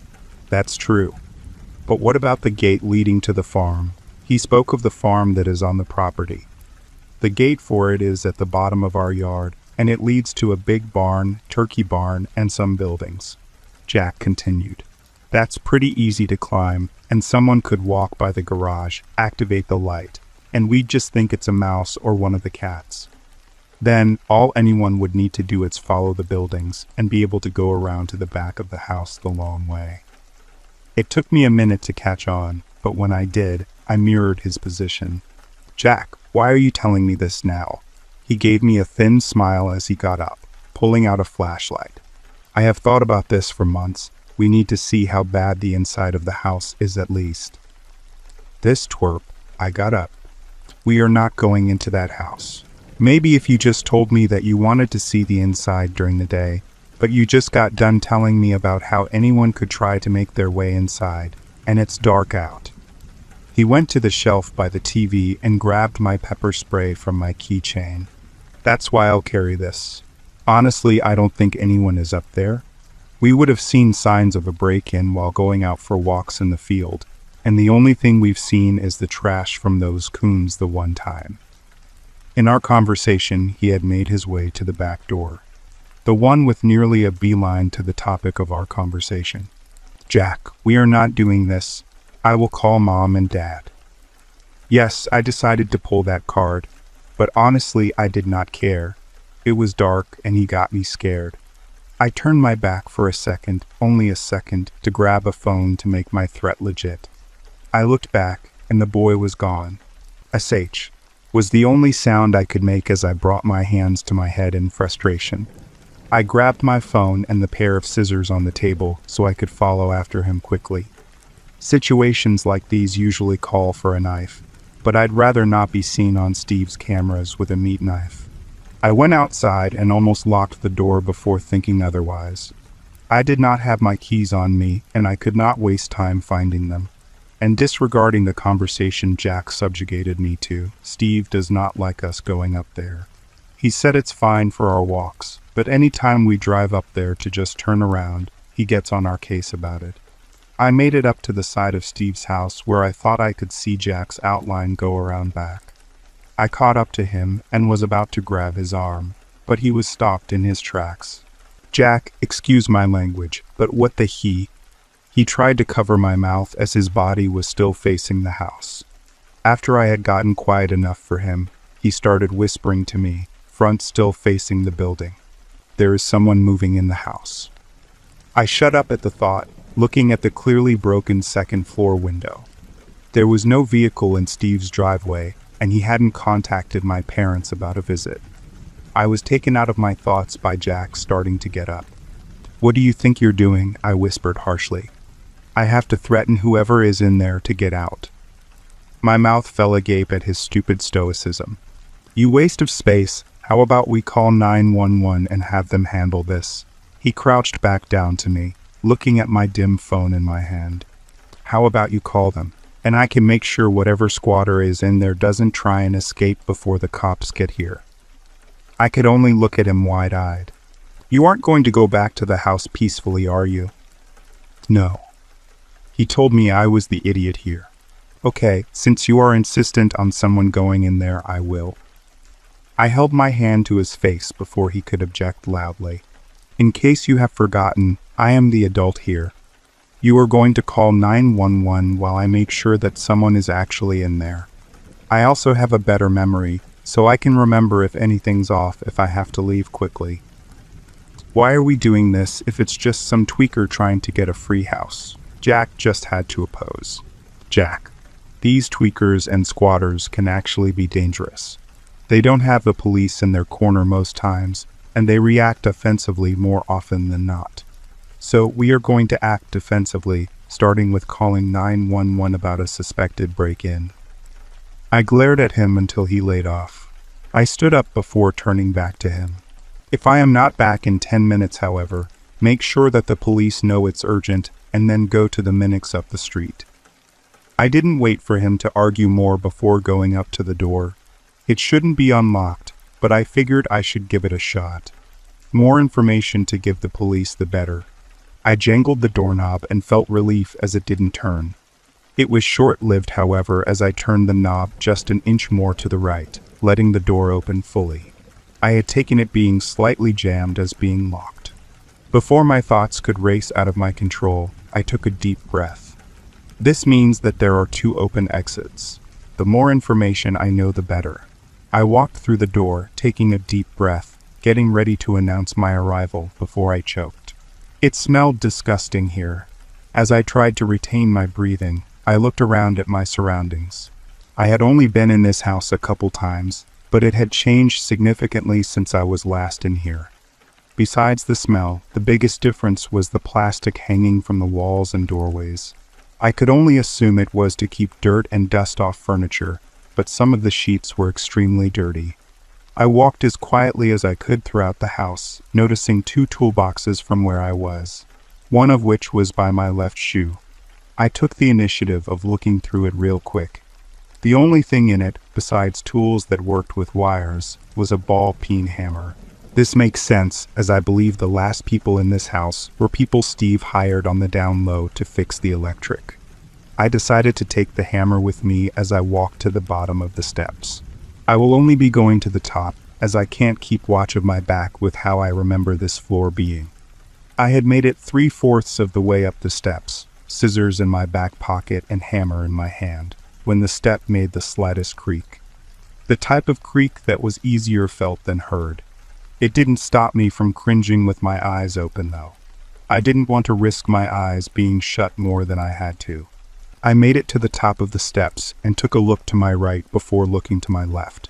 "That's true. But what about the gate leading to the farm?" He spoke of the farm that is on the property. "The gate for it is at the bottom of our yard, and it leads to a big barn, turkey barn, and some buildings." Jack continued. "That's pretty easy to climb, and someone could walk by the garage, activate the light, and we'd just think it's a mouse or one of the cats." Then, all anyone would need to do is follow the buildings and be able to go around to the back of the house the long way. It took me a minute to catch on, but when I did, I mirrored his position. "Jack, why are you telling me this now?" He gave me a thin smile as he got up, pulling out a flashlight. "I have thought about this for months. We need to see how bad the inside of the house is at least." This twerp, I got up. "We are not going into that house. Maybe if you just told me that you wanted to see the inside during the day, but you just got done telling me about how anyone could try to make their way inside, and it's dark out." He went to the shelf by the TV and grabbed my pepper spray from my keychain. "That's why I'll carry this. Honestly, I don't think anyone is up there. We would have seen signs of a break-in while going out for walks in the field, and the only thing we've seen is the trash from those coons the one time." In our conversation, he had made his way to the back door, the one with nearly a beeline to the topic of our conversation. "Jack, we are not doing this. I will call Mom and Dad." Yes, I decided to pull that card, but honestly, I did not care. It was dark, and he got me scared. I turned my back for a second, only a second, to grab a phone to make my threat legit. I looked back, and the boy was gone. "SH" was the only sound I could make as I brought my hands to my head in frustration. I grabbed my phone and the pair of scissors on the table so I could follow after him quickly. Situations like these usually call for a knife, but I'd rather not be seen on Steve's cameras with a meat knife. I went outside and almost locked the door before thinking otherwise. I did not have my keys on me, and I could not waste time finding them. And disregarding the conversation Jack subjugated me to, Steve does not like us going up there. He said it's fine for our walks, but any time we drive up there to just turn around, he gets on our case about it. I made it up to the side of Steve's house where I thought I could see Jack's outline go around back. I caught up to him and was about to grab his arm, but he was stopped in his tracks. "Jack, excuse my language, but what the he?" He tried to cover my mouth as his body was still facing the house. After I had gotten quiet enough for him, he started whispering to me, front still facing the building. "There is someone moving in the house." I shut up at the thought, looking at the clearly broken second-floor window. There was no vehicle in Steve's driveway, and he hadn't contacted my parents about a visit. I was taken out of my thoughts by Jack starting to get up. "What do you think you're doing?" I whispered harshly. "I have to threaten whoever is in there to get out." My mouth fell agape at his stupid stoicism. "You waste of space. How about we call 911 and have them handle this?" He crouched back down to me, looking at my dim phone in my hand. "How about you call them, and I can make sure whatever squatter is in there doesn't try and escape before the cops get here." I could only look at him wide-eyed. "You aren't going to go back to the house peacefully, are you?" "No." He told me I was the idiot here. "Okay, since you are insistent on someone going in there, I will." I held my hand to his face before he could object loudly. "In case you have forgotten, I am the adult here. You are going to call 911 while I make sure that someone is actually in there. I also have a better memory, so I can remember if anything's off if I have to leave quickly." Why are we doing this if it's just some tweaker trying to get a free house? Jack just had to oppose. "Jack, these tweakers and squatters can actually be dangerous. They don't have the police in their corner most times, and they react offensively more often than not. So we are going to act defensively, starting with calling 911 about a suspected break-in." I glared at him until he laid off. I stood up before turning back to him. "If I am not back in 10 minutes, however, make sure that the police know it's urgent and then go to the Minix up the street." I didn't wait for him to argue more before going up to the door. It shouldn't be unlocked, but I figured I should give it a shot. More information to give the police, the better. I jangled the doorknob and felt relief as it didn't turn. It was short-lived, however, as I turned the knob just an inch more to the right, letting the door open fully. I had taken it being slightly jammed as being locked. Before my thoughts could race out of my control, I took a deep breath. This means that there are 2 open exits. The more information I know, the better. I walked through the door, taking a deep breath, getting ready to announce my arrival before I choked. It smelled disgusting here. As I tried to retain my breathing, I looked around at my surroundings. I had only been in this house a couple times, but it had changed significantly since I was last in here. Besides the smell, the biggest difference was the plastic hanging from the walls and doorways. I could only assume it was to keep dirt and dust off furniture, but some of the sheets were extremely dirty. I walked as quietly as I could throughout the house, noticing 2 toolboxes from where I was, one of which was by my left shoe. I took the initiative of looking through it real quick. The only thing in it, besides tools that worked with wires, was a ball-peen hammer. This makes sense, as I believe the last people in this house were people Steve hired on the down low to fix the electric. I decided to take the hammer with me as I walked to the bottom of the steps. I will only be going to the top, as I can't keep watch of my back with how I remember this floor being. I had made it 3/4 of the way up the steps, scissors in my back pocket and hammer in my hand, when the step made the slightest creak. The type of creak that was easier felt than heard. It didn't stop me from cringing with my eyes open, though. I didn't want to risk my eyes being shut more than I had to. I made it to the top of the steps and took a look to my right before looking to my left.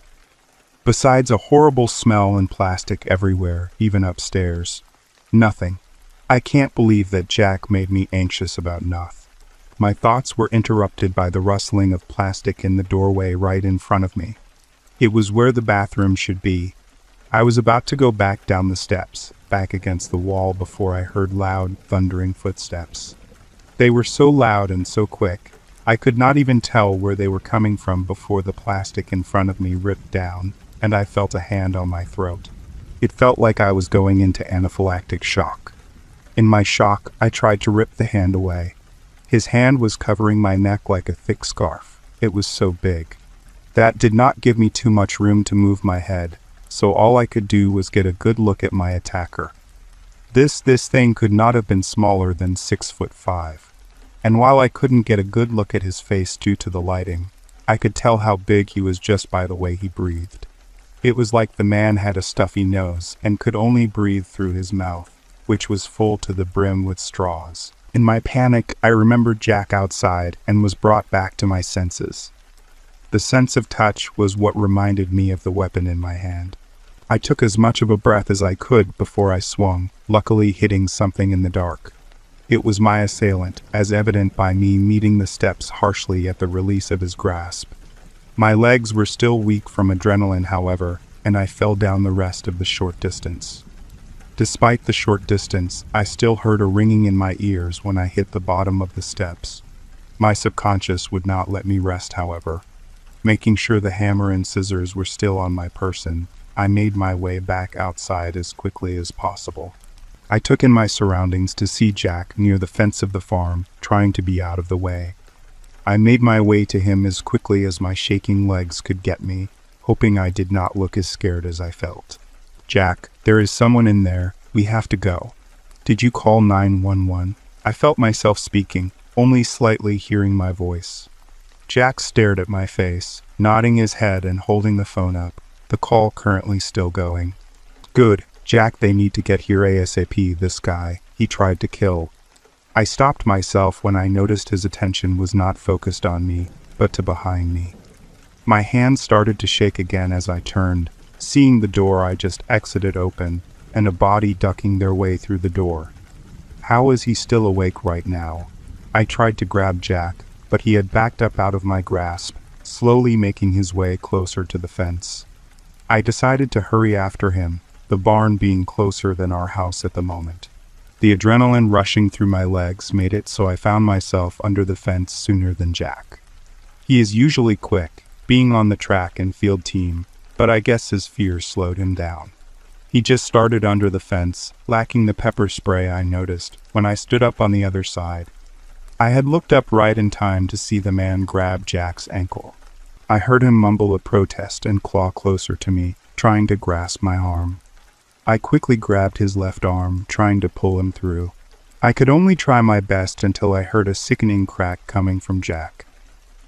Besides a horrible smell and plastic everywhere, even upstairs, nothing. I can't believe that Jack made me anxious about nothing. My thoughts were interrupted by the rustling of plastic in the doorway right in front of me. It was where the bathroom should be. I was about to go back down the steps, back against the wall, before I heard loud, thundering footsteps. They were so loud and so quick, I could not even tell where they were coming from before the plastic in front of me ripped down, and I felt a hand on my throat. It felt like I was going into anaphylactic shock. In my shock, I tried to rip the hand away. His hand was covering my neck like a thick scarf. It was so big. That did not give me too much room to move my head, so all I could do was get a good look at my attacker. This thing could not have been smaller than 6'5". And while I couldn't get a good look at his face due to the lighting, I could tell how big he was just by the way he breathed. It was like the man had a stuffy nose and could only breathe through his mouth, which was full to the brim with straws. In my panic, I remembered Jack outside and was brought back to my senses. The sense of touch was what reminded me of the weapon in my hand. I took as much of a breath as I could before I swung, luckily hitting something in the dark. It was my assailant, as evident by me meeting the steps harshly at the release of his grasp. My legs were still weak from adrenaline, however, and I fell down the rest of the short distance. Despite the short distance, I still heard a ringing in my ears when I hit the bottom of the steps. My subconscious would not let me rest, however. Making sure the hammer and scissors were still on my person, I made my way back outside as quickly as possible. I took in my surroundings to see Jack near the fence of the farm, trying to be out of the way. I made my way to him as quickly as my shaking legs could get me, hoping I did not look as scared as I felt. "Jack, there is someone in there. We have to go. Did you call 911? I felt myself speaking, only slightly hearing my voice. Jack stared at my face, nodding his head and holding the phone up, the call currently still going. "Good, Jack, they need to get here ASAP, this guy, he tried to kill." I stopped myself when I noticed his attention was not focused on me, but to behind me. My hand started to shake again as I turned, seeing the door I just exited open, and a body ducking their way through the door. How is he still awake right now? I tried to grab Jack, but he had backed up out of my grasp, slowly making his way closer to the fence. I decided to hurry after him, the barn being closer than our house at the moment. The adrenaline rushing through my legs made it so I found myself under the fence sooner than Jack. He is usually quick, being on the track and field team, but I guess his fear slowed him down. He just started under the fence, lacking the pepper spray I noticed when I stood up on the other side. I had looked up right in time to see the man grab Jack's ankle. I heard him mumble a protest and claw closer to me, trying to grasp my arm. I quickly grabbed his left arm, trying to pull him through. I could only try my best until I heard a sickening crack coming from Jack.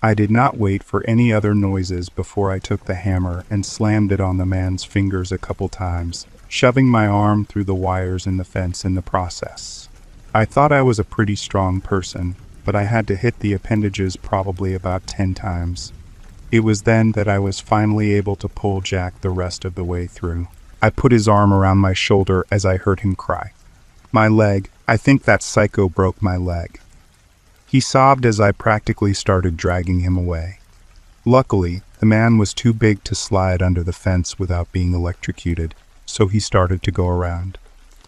I did not wait for any other noises before I took the hammer and slammed it on the man's fingers a couple times, shoving my arm through the wires in the fence in the process. I thought I was a pretty strong person, but I had to hit the appendages probably about 10 times. It was then that I was finally able to pull Jack the rest of the way through. I put his arm around my shoulder as I heard him cry. My leg, I think that psycho broke my leg. He sobbed as I practically started dragging him away. Luckily, the man was too big to slide under the fence without being electrocuted, so he started to go around.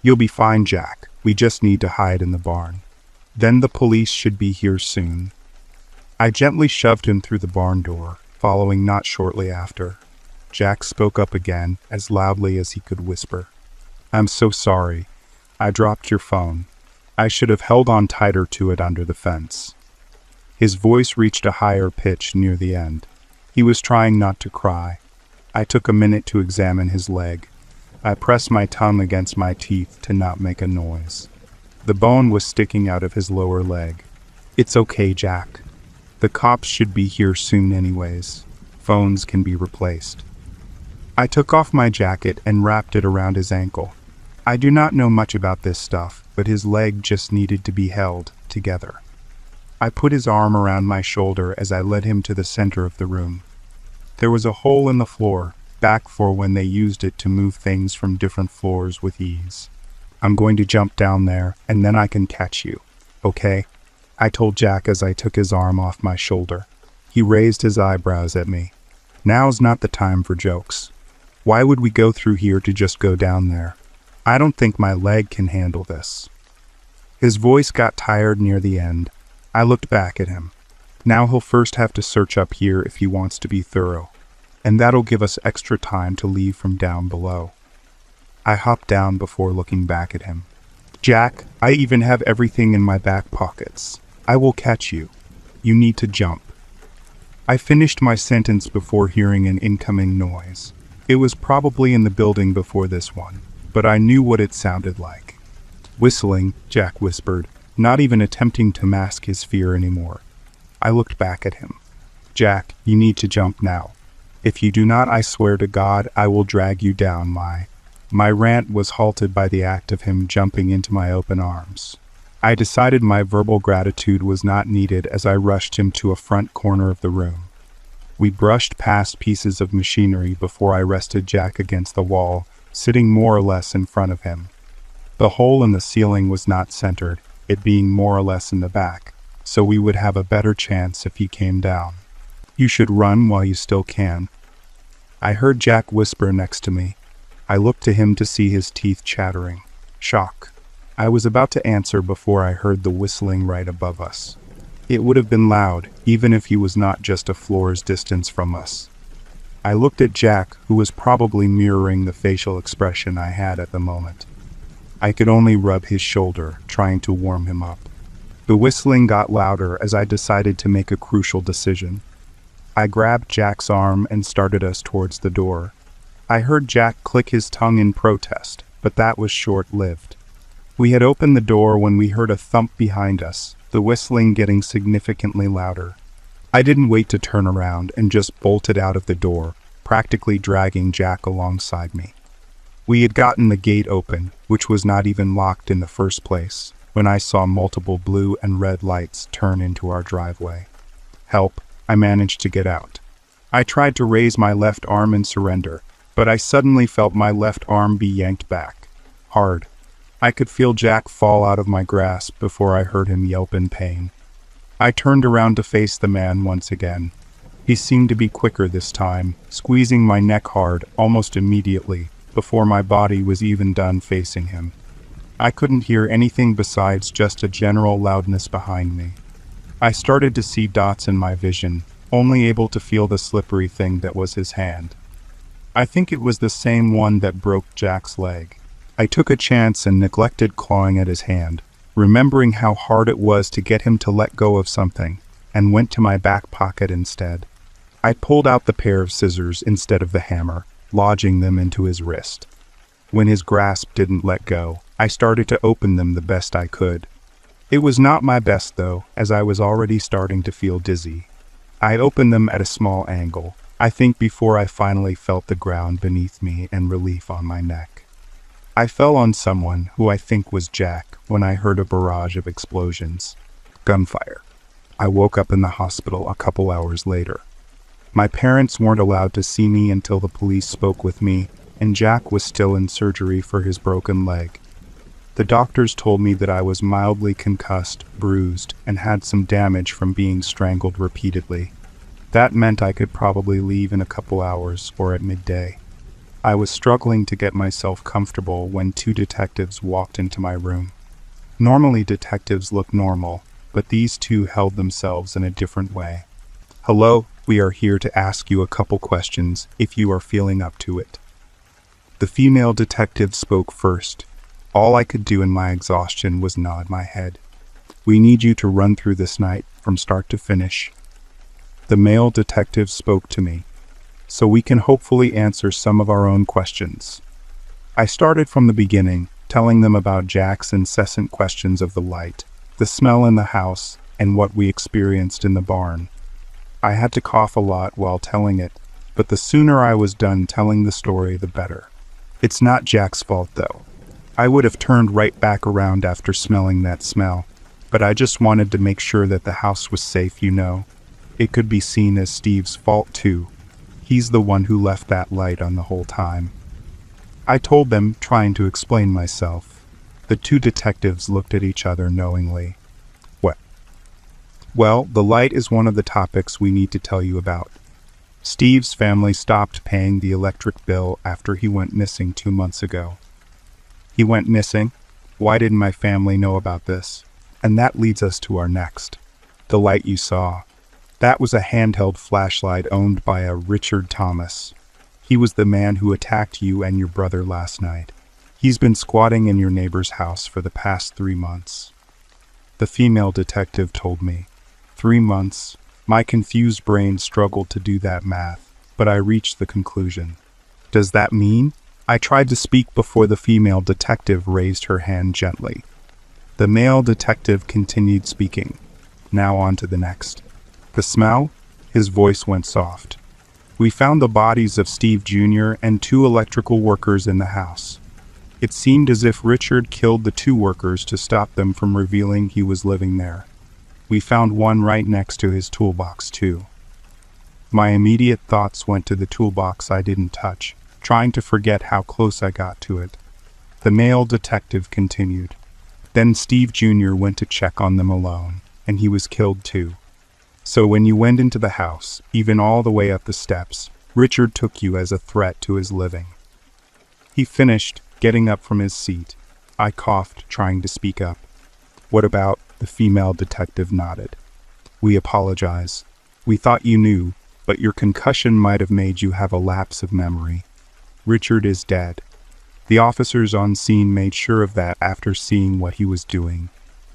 "You'll be fine, Jack. We just need to hide in the barn. Then the police should be here soon." I gently shoved him through the barn door, following not shortly after. Jack spoke up again, as loudly as he could whisper. "I'm so sorry. I dropped your phone. I should have held on tighter to it under the fence." His voice reached a higher pitch near the end. He was trying not to cry. I took a minute to examine his leg. I pressed my tongue against my teeth to not make a noise. The bone was sticking out of his lower leg. "It's okay, Jack. The cops should be here soon anyways. Phones can be replaced." I took off my jacket and wrapped it around his ankle. I do not know much about this stuff, but his leg just needed to be held together. I put his arm around my shoulder as I led him to the center of the room. There was a hole in the floor, back for when they used it to move things from different floors with ease. "I'm going to jump down there, and then I can catch you, okay?" I told Jack as I took his arm off my shoulder. He raised his eyebrows at me. "Now's not the time for jokes. Why would we go through here to just go down there? I don't think my leg can handle this." His voice got tired near the end. I looked back at him. Now he'll first have to search up here if he wants to be thorough, and that'll give us extra time to leave from down below. I hopped down before looking back at him. "Jack, I even have everything in my back pockets. I will catch you. You need to jump." I finished my sentence before hearing an incoming noise. It was probably in the building before this one, but I knew what it sounded like. "Whistling," Jack whispered, not even attempting to mask his fear anymore. I looked back at him. "Jack, you need to jump now. If you do not, I swear to God, I will drag you down." My rant was halted by the act of him jumping into my open arms. I decided my verbal gratitude was not needed as I rushed him to a front corner of the room. We brushed past pieces of machinery before I rested Jack against the wall, sitting more or less in front of him. The hole in the ceiling was not centered, it being more or less in the back, so we would have a better chance if he came down. "You should run while you still can." I heard Jack whisper next to me. I looked to him to see his teeth chattering. Shock. I was about to answer before I heard the whistling right above us. It would have been loud, even if he was not just a floor's distance from us. I looked at Jack, who was probably mirroring the facial expression I had at the moment. I could only rub his shoulder, trying to warm him up. The whistling got louder as I decided to make a crucial decision. I grabbed Jack's arm and started us towards the door. I heard Jack click his tongue in protest, but that was short-lived. We had opened the door when we heard a thump behind us, the whistling getting significantly louder. I didn't wait to turn around and just bolted out of the door, practically dragging Jack alongside me. We had gotten the gate open, which was not even locked in the first place, when I saw multiple blue and red lights turn into our driveway. "Help," I managed to get out. I tried to raise my left arm in surrender, but I suddenly felt my left arm be yanked back. Hard. I could feel Jack fall out of my grasp before I heard him yelp in pain. I turned around to face the man once again. He seemed to be quicker this time, squeezing my neck hard almost immediately, before my body was even done facing him. I couldn't hear anything besides just a general loudness behind me. I started to see dots in my vision, only able to feel the slippery thing that was his hand. I think it was the same one that broke Jack's leg. I took a chance and neglected clawing at his hand, remembering how hard it was to get him to let go of something, and went to my back pocket instead. I pulled out the pair of scissors instead of the hammer, lodging them into his wrist. When his grasp didn't let go, I started to open them the best I could. It was not my best though, as I was already starting to feel dizzy. I opened them at a small angle, I think before I finally felt the ground beneath me and relief on my neck. I fell on someone who I think was Jack when I heard a barrage of explosions. Gunfire. I woke up in the hospital a couple hours later. My parents weren't allowed to see me until the police spoke with me, and Jack was still in surgery for his broken leg. The doctors told me that I was mildly concussed, bruised, and had some damage from being strangled repeatedly. That meant I could probably leave in a couple hours or at midday. I was struggling to get myself comfortable when two detectives walked into my room. Normally detectives look normal, but these two held themselves in a different way. "Hello, we are here to ask you a couple questions if you are feeling up to it." The female detective spoke first. All I could do in my exhaustion was nod my head. "We need you to run through this night from start to finish." The male detective spoke to me, so we can hopefully answer some of our own questions. I started from the beginning, telling them about Jack's incessant questions of the light, the smell in the house, and what we experienced in the barn. I had to cough a lot while telling it, but the sooner I was done telling the story, the better. It's not Jack's fault, though. I would have turned right back around after smelling that smell, but I just wanted to make sure that the house was safe, you know. It could be seen as Steve's fault, too. He's the one who left that light on the whole time. I told them, trying to explain myself. The two detectives looked at each other knowingly. "What?" "Well, the light is one of the topics we need to tell you about. Steve's family stopped paying the electric bill after he went missing 2 months ago." He went missing? Why didn't my family know about this? And that leads us to our next. The light you saw. That was a handheld flashlight owned by a Richard Thomas. He was the man who attacked you and your brother last night. He's been squatting in your neighbor's house for the past 3 months. The female detective told me. 3 months. My confused brain struggled to do that math, but I reached the conclusion. Does that mean? I tried to speak before the female detective raised her hand gently. The male detective continued speaking. Now on to the next. The smell? His voice went soft. We found the bodies of Steve Jr. and 2 electrical workers in the house. It seemed as if Richard killed the 2 workers to stop them from revealing he was living there. We found one right next to his toolbox, too. My immediate thoughts went to the toolbox I didn't touch, trying to forget how close I got to it. The male detective continued. Then Steve Jr. went to check on them alone, and he was killed too. So when you went into the house, even all the way up the steps, Richard took you as a threat to his living. He finished, getting up from his seat. I coughed, trying to speak up. What about? The female detective nodded. We apologize. We thought you knew, but your concussion might have made you have a lapse of memory. Richard is dead. The officers on scene made sure of that after seeing what he was doing,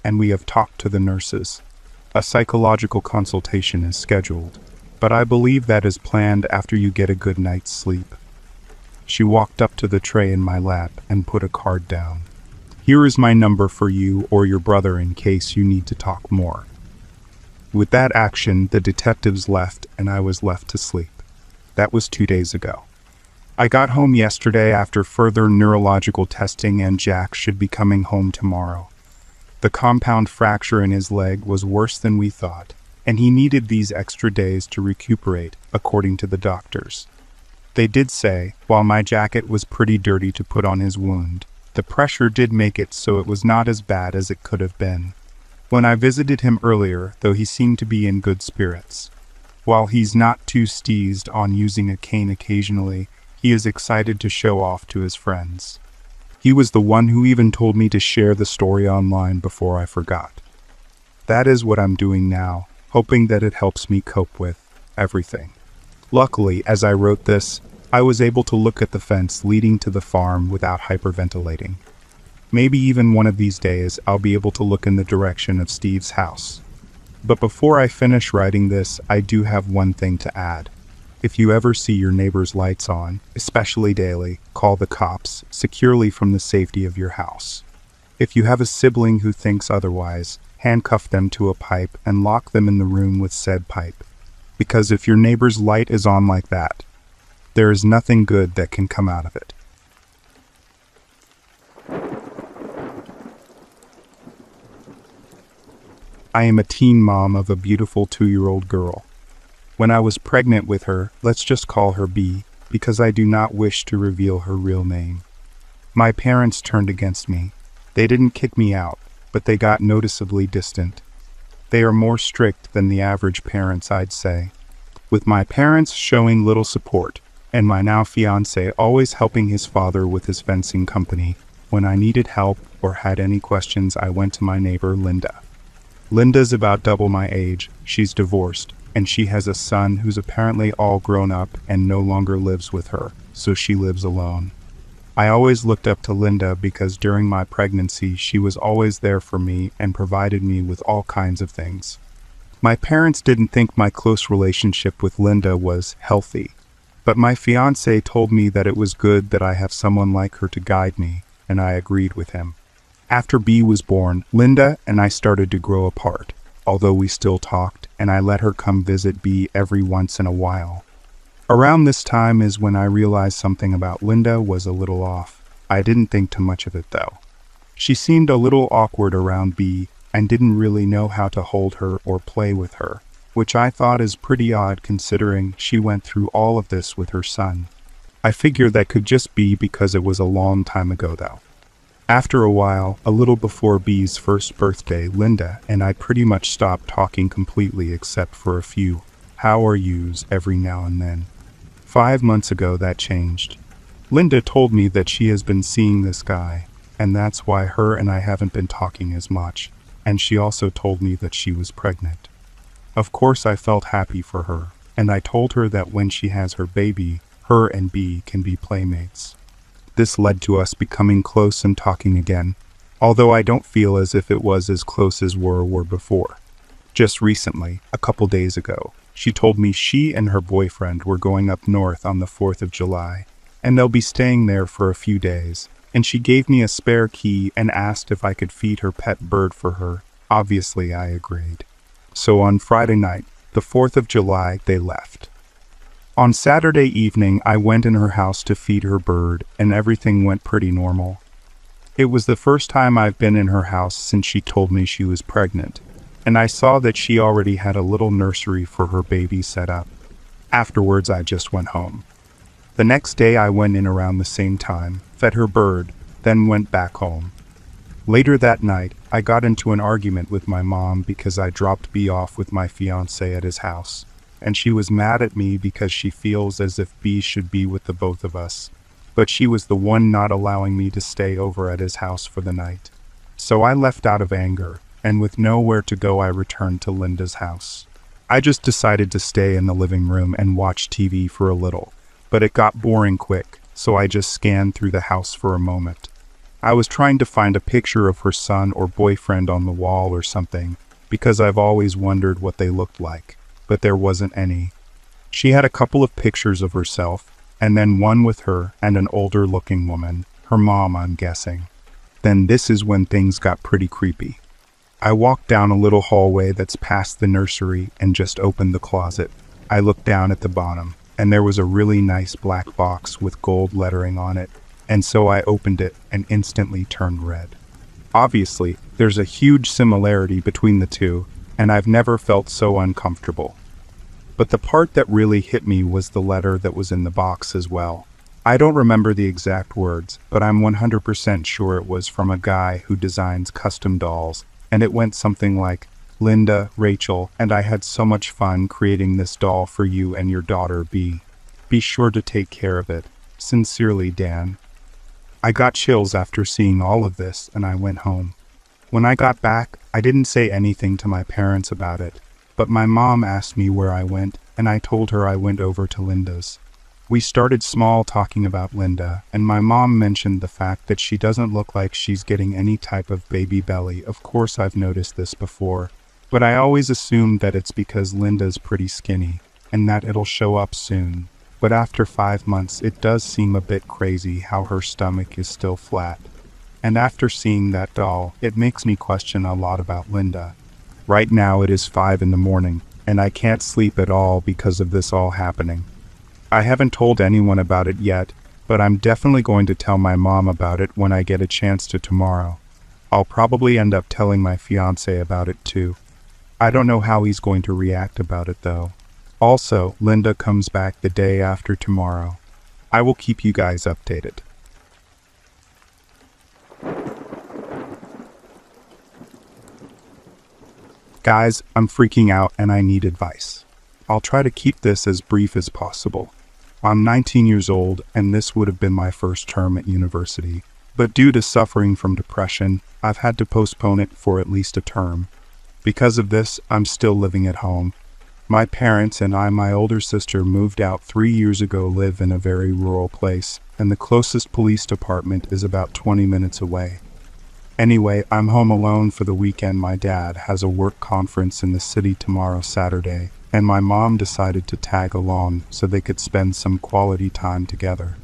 and we have talked to the nurses. A psychological consultation is scheduled, but I believe that is planned after you get a good night's sleep. She walked up to the tray in my lap and put a card down. Here is my number for you or your brother in case you need to talk more. With that action, the detectives left and I was left to sleep. That was 2 days ago. I got home yesterday after further neurological testing, and Jack should be coming home tomorrow. The compound fracture in his leg was worse than we thought, and he needed these extra days to recuperate, according to the doctors. They did say, while my jacket was pretty dirty to put on his wound, the pressure did make it so it was not as bad as it could have been. When I visited him earlier, though, he seemed to be in good spirits. While he's not too steezed on using a cane occasionally, he is excited to show off to his friends. He was the one who even told me to share the story online before I forgot. That is what I'm doing now, hoping that it helps me cope with everything. Luckily, as I wrote this, I was able to look at the fence leading to the farm without hyperventilating. Maybe even one of these days I'll be able to look in the direction of Steve's house. But before I finish writing this, I do have one thing to add. If you ever see your neighbor's lights on, especially daily, call the cops securely from the safety of your house. If you have a sibling who thinks otherwise, handcuff them to a pipe and lock them in the room with said pipe. Because if your neighbor's light is on like that, there is nothing good that can come out of it. I am a teen mom of a beautiful 2-year-old girl. When I was pregnant with her, let's just call her B, because I do not wish to reveal her real name. My parents turned against me. They didn't kick me out, but they got noticeably distant. They are more strict than the average parents, I'd say. With my parents showing little support, and my now fiancé always helping his father with his fencing company, when I needed help or had any questions, I went to my neighbor Linda. Linda's about double my age, she's divorced, and she has a son who's apparently all grown up and no longer lives with her, so she lives alone. I always looked up to Linda because during my pregnancy she was always there for me and provided me with all kinds of things. My parents didn't think my close relationship with Linda was healthy, but my fiancé told me that it was good that I have someone like her to guide me, and I agreed with him. After B was born, Linda and I started to grow apart, although we still talked, and I let her come visit B every once in a while. Around this time is when I realized something about Linda was a little off. I didn't think too much of it though. She seemed a little awkward around B and didn't really know how to hold her or play with her, which I thought is pretty odd considering she went through all of this with her son. I figure that could just be because it was a long time ago though. After a while, a little before B's first birthday, Linda and I pretty much stopped talking completely except for a few "how are yous" every now and then. 5 months ago that changed. Linda told me that she has been seeing this guy, and that's why her and I haven't been talking as much, and she also told me that she was pregnant. Of course I felt happy for her, and I told her that when she has her baby, her and B can be playmates. This led to us becoming close and talking again, although I don't feel as if it was as close as we were before. Just recently, a couple days ago, she told me she and her boyfriend were going up north on the 4th of July, and they'll be staying there for a few days, and she gave me a spare key and asked if I could feed her pet bird for her. Obviously, I agreed. So on Friday night, the 4th of July, they left. On Saturday evening, I went in her house to feed her bird, and everything went pretty normal. It was the first time I've been in her house since she told me she was pregnant, and I saw that she already had a little nursery for her baby set up. Afterwards, I just went home. The next day, I went in around the same time, fed her bird, then went back home. Later that night, I got into an argument with my mom because I dropped B off with my fiancé at his house, and she was mad at me because she feels as if B should be with the both of us, but she was the one not allowing me to stay over at his house for the night. So I left out of anger, and with nowhere to go I returned to Linda's house. I just decided to stay in the living room and watch TV for a little, but it got boring quick, so I just scanned through the house for a moment. I was trying to find a picture of her son or boyfriend on the wall or something, because I've always wondered what they looked like, but there wasn't any. She had a couple of pictures of herself, and then one with her and an older-looking woman, her mom, I'm guessing. Then this is when things got pretty creepy. I walked down a little hallway that's past the nursery and just opened the closet. I looked down at the bottom, and there was a really nice black box with gold lettering on it, and so I opened it and instantly turned red. Obviously, there's a huge similarity between the two, and I've never felt so uncomfortable. But the part that really hit me was the letter that was in the box as well. I don't remember the exact words, but I'm 100% sure it was from a guy who designs custom dolls, and it went something like, "Linda, Rachel, and I had so much fun creating this doll for you and your daughter B. Be sure to take care of it. Sincerely, Dan." I got chills after seeing all of this, and I went home. When I got back, I didn't say anything to my parents about it, but my mom asked me where I went, and I told her I went over to Linda's. We started small talking about Linda, and my mom mentioned the fact that she doesn't look like she's getting any type of baby belly. Of course, I've noticed this before, but I always assumed that it's because Linda's pretty skinny, and that it'll show up soon. But after 5 months, it does seem a bit crazy how her stomach is still flat. And after seeing that doll, it makes me question a lot about Linda. Right now it is 5 in the morning, and I can't sleep at all because of this all happening. I haven't told anyone about it yet, but I'm definitely going to tell my mom about it when I get a chance to tomorrow. I'll probably end up telling my fiancé about it too. I don't know how he's going to react about it though. Also, Linda comes back the day after tomorrow. I will keep you guys updated. Guys, I'm freaking out and I need advice. I'll try to keep this as brief as possible. I'm 19 years old and this would have been my first term at university, but due to suffering from depression, I've had to postpone it for at least a term. Because of this, I'm still living at home. My parents and my older sister moved out 3 years ago, live in a very rural place, and the closest police department is about 20 minutes away. Anyway, I'm home alone for the weekend. My dad has a work conference in the city tomorrow, Saturday, and my mom decided to tag along so they could spend some quality time together.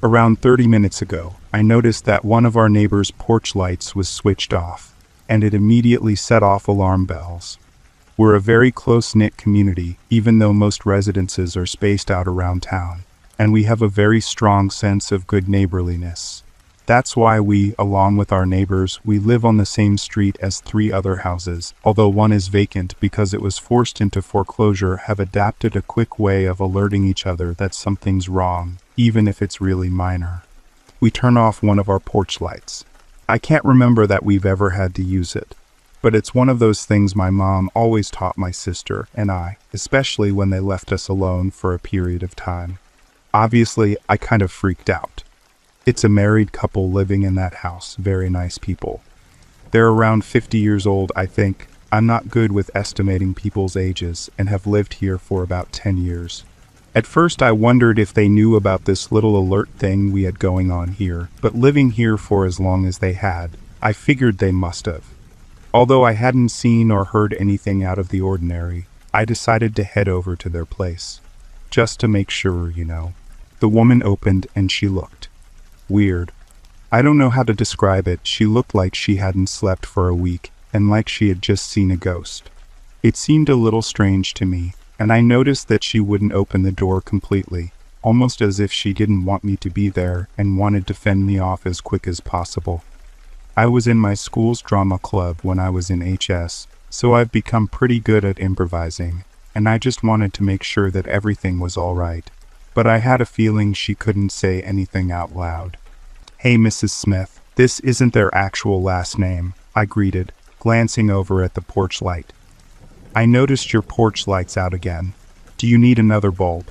Around 30 minutes ago, I noticed that one of our neighbor's porch lights was switched off, and it immediately set off alarm bells. We're a very close-knit community, even though most residences are spaced out around town, and we have a very strong sense of good neighborliness. That's why we, along with our neighbors, we live on the same street as 3 other houses, although one is vacant because it was forced into foreclosure, have adapted a quick way of alerting each other that something's wrong, even if it's really minor. We turn off one of our porch lights. I can't remember that we've ever had to use it. But it's one of those things my mom always taught my sister and I, especially when they left us alone for a period of time. Obviously, I kind of freaked out. It's a married couple living in that house, very nice people. They're around 50 years old, I think. I'm not good with estimating people's ages and have lived here for about 10 years. At first I wondered if they knew about this little alert thing we had going on here, but living here for as long as they had, I figured they must have. Although I hadn't seen or heard anything out of the ordinary, I decided to head over to their place. Just to make sure, you know. The woman opened and she looked weird. I don't know how to describe it. She looked like she hadn't slept for a week and like she had just seen a ghost. It seemed a little strange to me, and I noticed that she wouldn't open the door completely, almost as if she didn't want me to be there and wanted to fend me off as quick as possible. I was in my school's drama club when I was in HS, so I've become pretty good at improvising, and I just wanted to make sure that everything was all right. But I had a feeling she couldn't say anything out loud. "Hey, Mrs. Smith, this isn't their actual last name," I greeted, glancing over at the porch light. "I noticed your porch light's out again. Do you need another bulb?"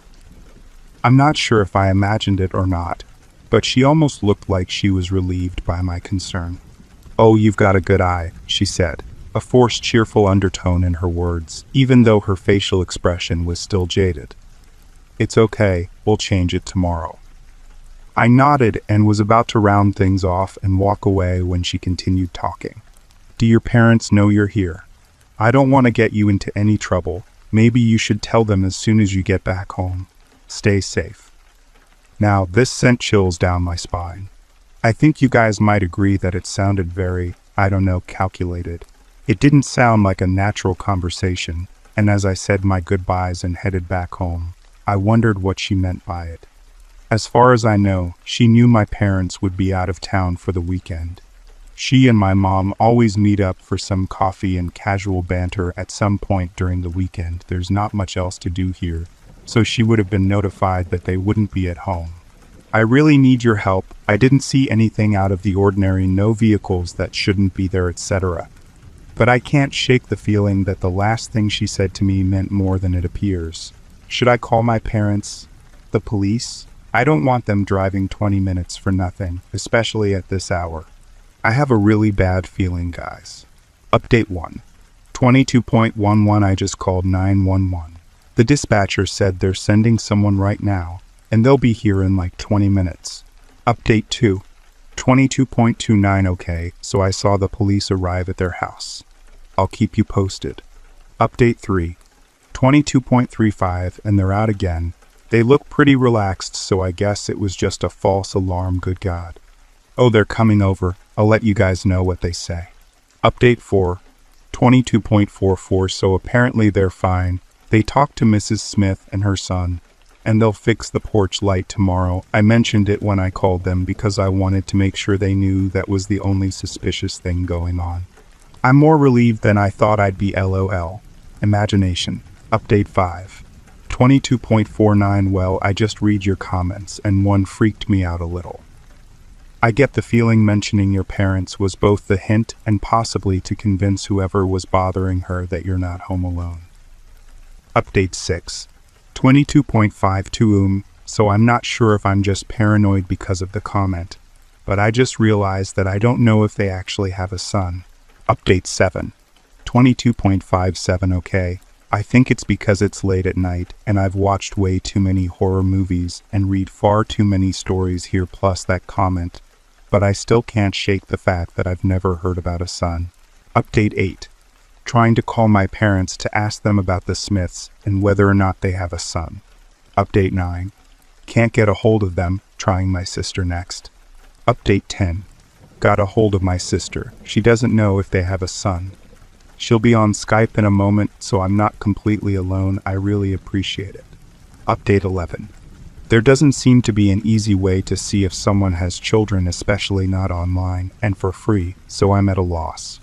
I'm not sure if I imagined it or not, but she almost looked like she was relieved by my concern. "Oh, you've got a good eye," she said, a forced cheerful undertone in her words, even though her facial expression was still jaded. "It's okay, we'll change it tomorrow." I nodded and was about to round things off and walk away when she continued talking. "Do your parents know you're here? I don't want to get you into any trouble. Maybe you should tell them as soon as you get back home. Stay safe." Now, this sent chills down my spine. I think you guys might agree that it sounded very, calculated. It didn't sound like a natural conversation, and as I said my goodbyes and headed back home, I wondered what she meant by it. As far as I know, she knew my parents would be out of town for the weekend. She and my mom always meet up for some coffee and casual banter at some point during the weekend. There's not much else to do here, so she would have been notified that they wouldn't be at home. "I really need your help. I didn't see anything out of the ordinary, no vehicles that shouldn't be there, etc. But I can't shake the feeling that the last thing she said to me meant more than it appears. Should I call my parents? The police? I don't want them driving 20 minutes for nothing, especially at this hour. I have a really bad feeling, guys." Update 1. 22.11 I just called 911. The dispatcher said they're sending someone right now, and they'll be here in like 20 minutes. Update 2. 22.29 okay, so I saw the police arrive at their house. I'll keep you posted. Update 3. 22.35 and they're out again. They look pretty relaxed, so I guess it was just a false alarm, good God. Oh, they're coming over. I'll let you guys know what they say. Update 4. 22.44 so apparently they're fine. They talked to Mrs. Smith and her son, and they'll fix the porch light tomorrow. I mentioned it when I called them because I wanted to make sure they knew that was the only suspicious thing going on. I'm more relieved than I thought I'd be, LOL. Imagination. Update 5. 22.49. Well, I just read your comments, and one freaked me out a little. I get the feeling mentioning your parents was both the hint and possibly to convince whoever was bothering her that you're not home alone. Update 6. 22.52. So I'm not sure if I'm just paranoid because of the comment, but I just realized that I don't know if they actually have a son. Update 7. 22.57. Okay, I think it's because it's late at night and I've watched way too many horror movies and read far too many stories here plus that comment, but I still can't shake the fact that I've never heard about a son. Update 8. Trying to call my parents to ask them about the Smiths and whether or not they have a son. Update 9. Can't get a hold of them, trying my sister next. Update 10. Got a hold of my sister. She doesn't know if they have a son. She'll be on Skype in a moment, so I'm not completely alone. I really appreciate it. Update 11. There doesn't seem to be an easy way to see if someone has children, especially not online and for free, so I'm at a loss.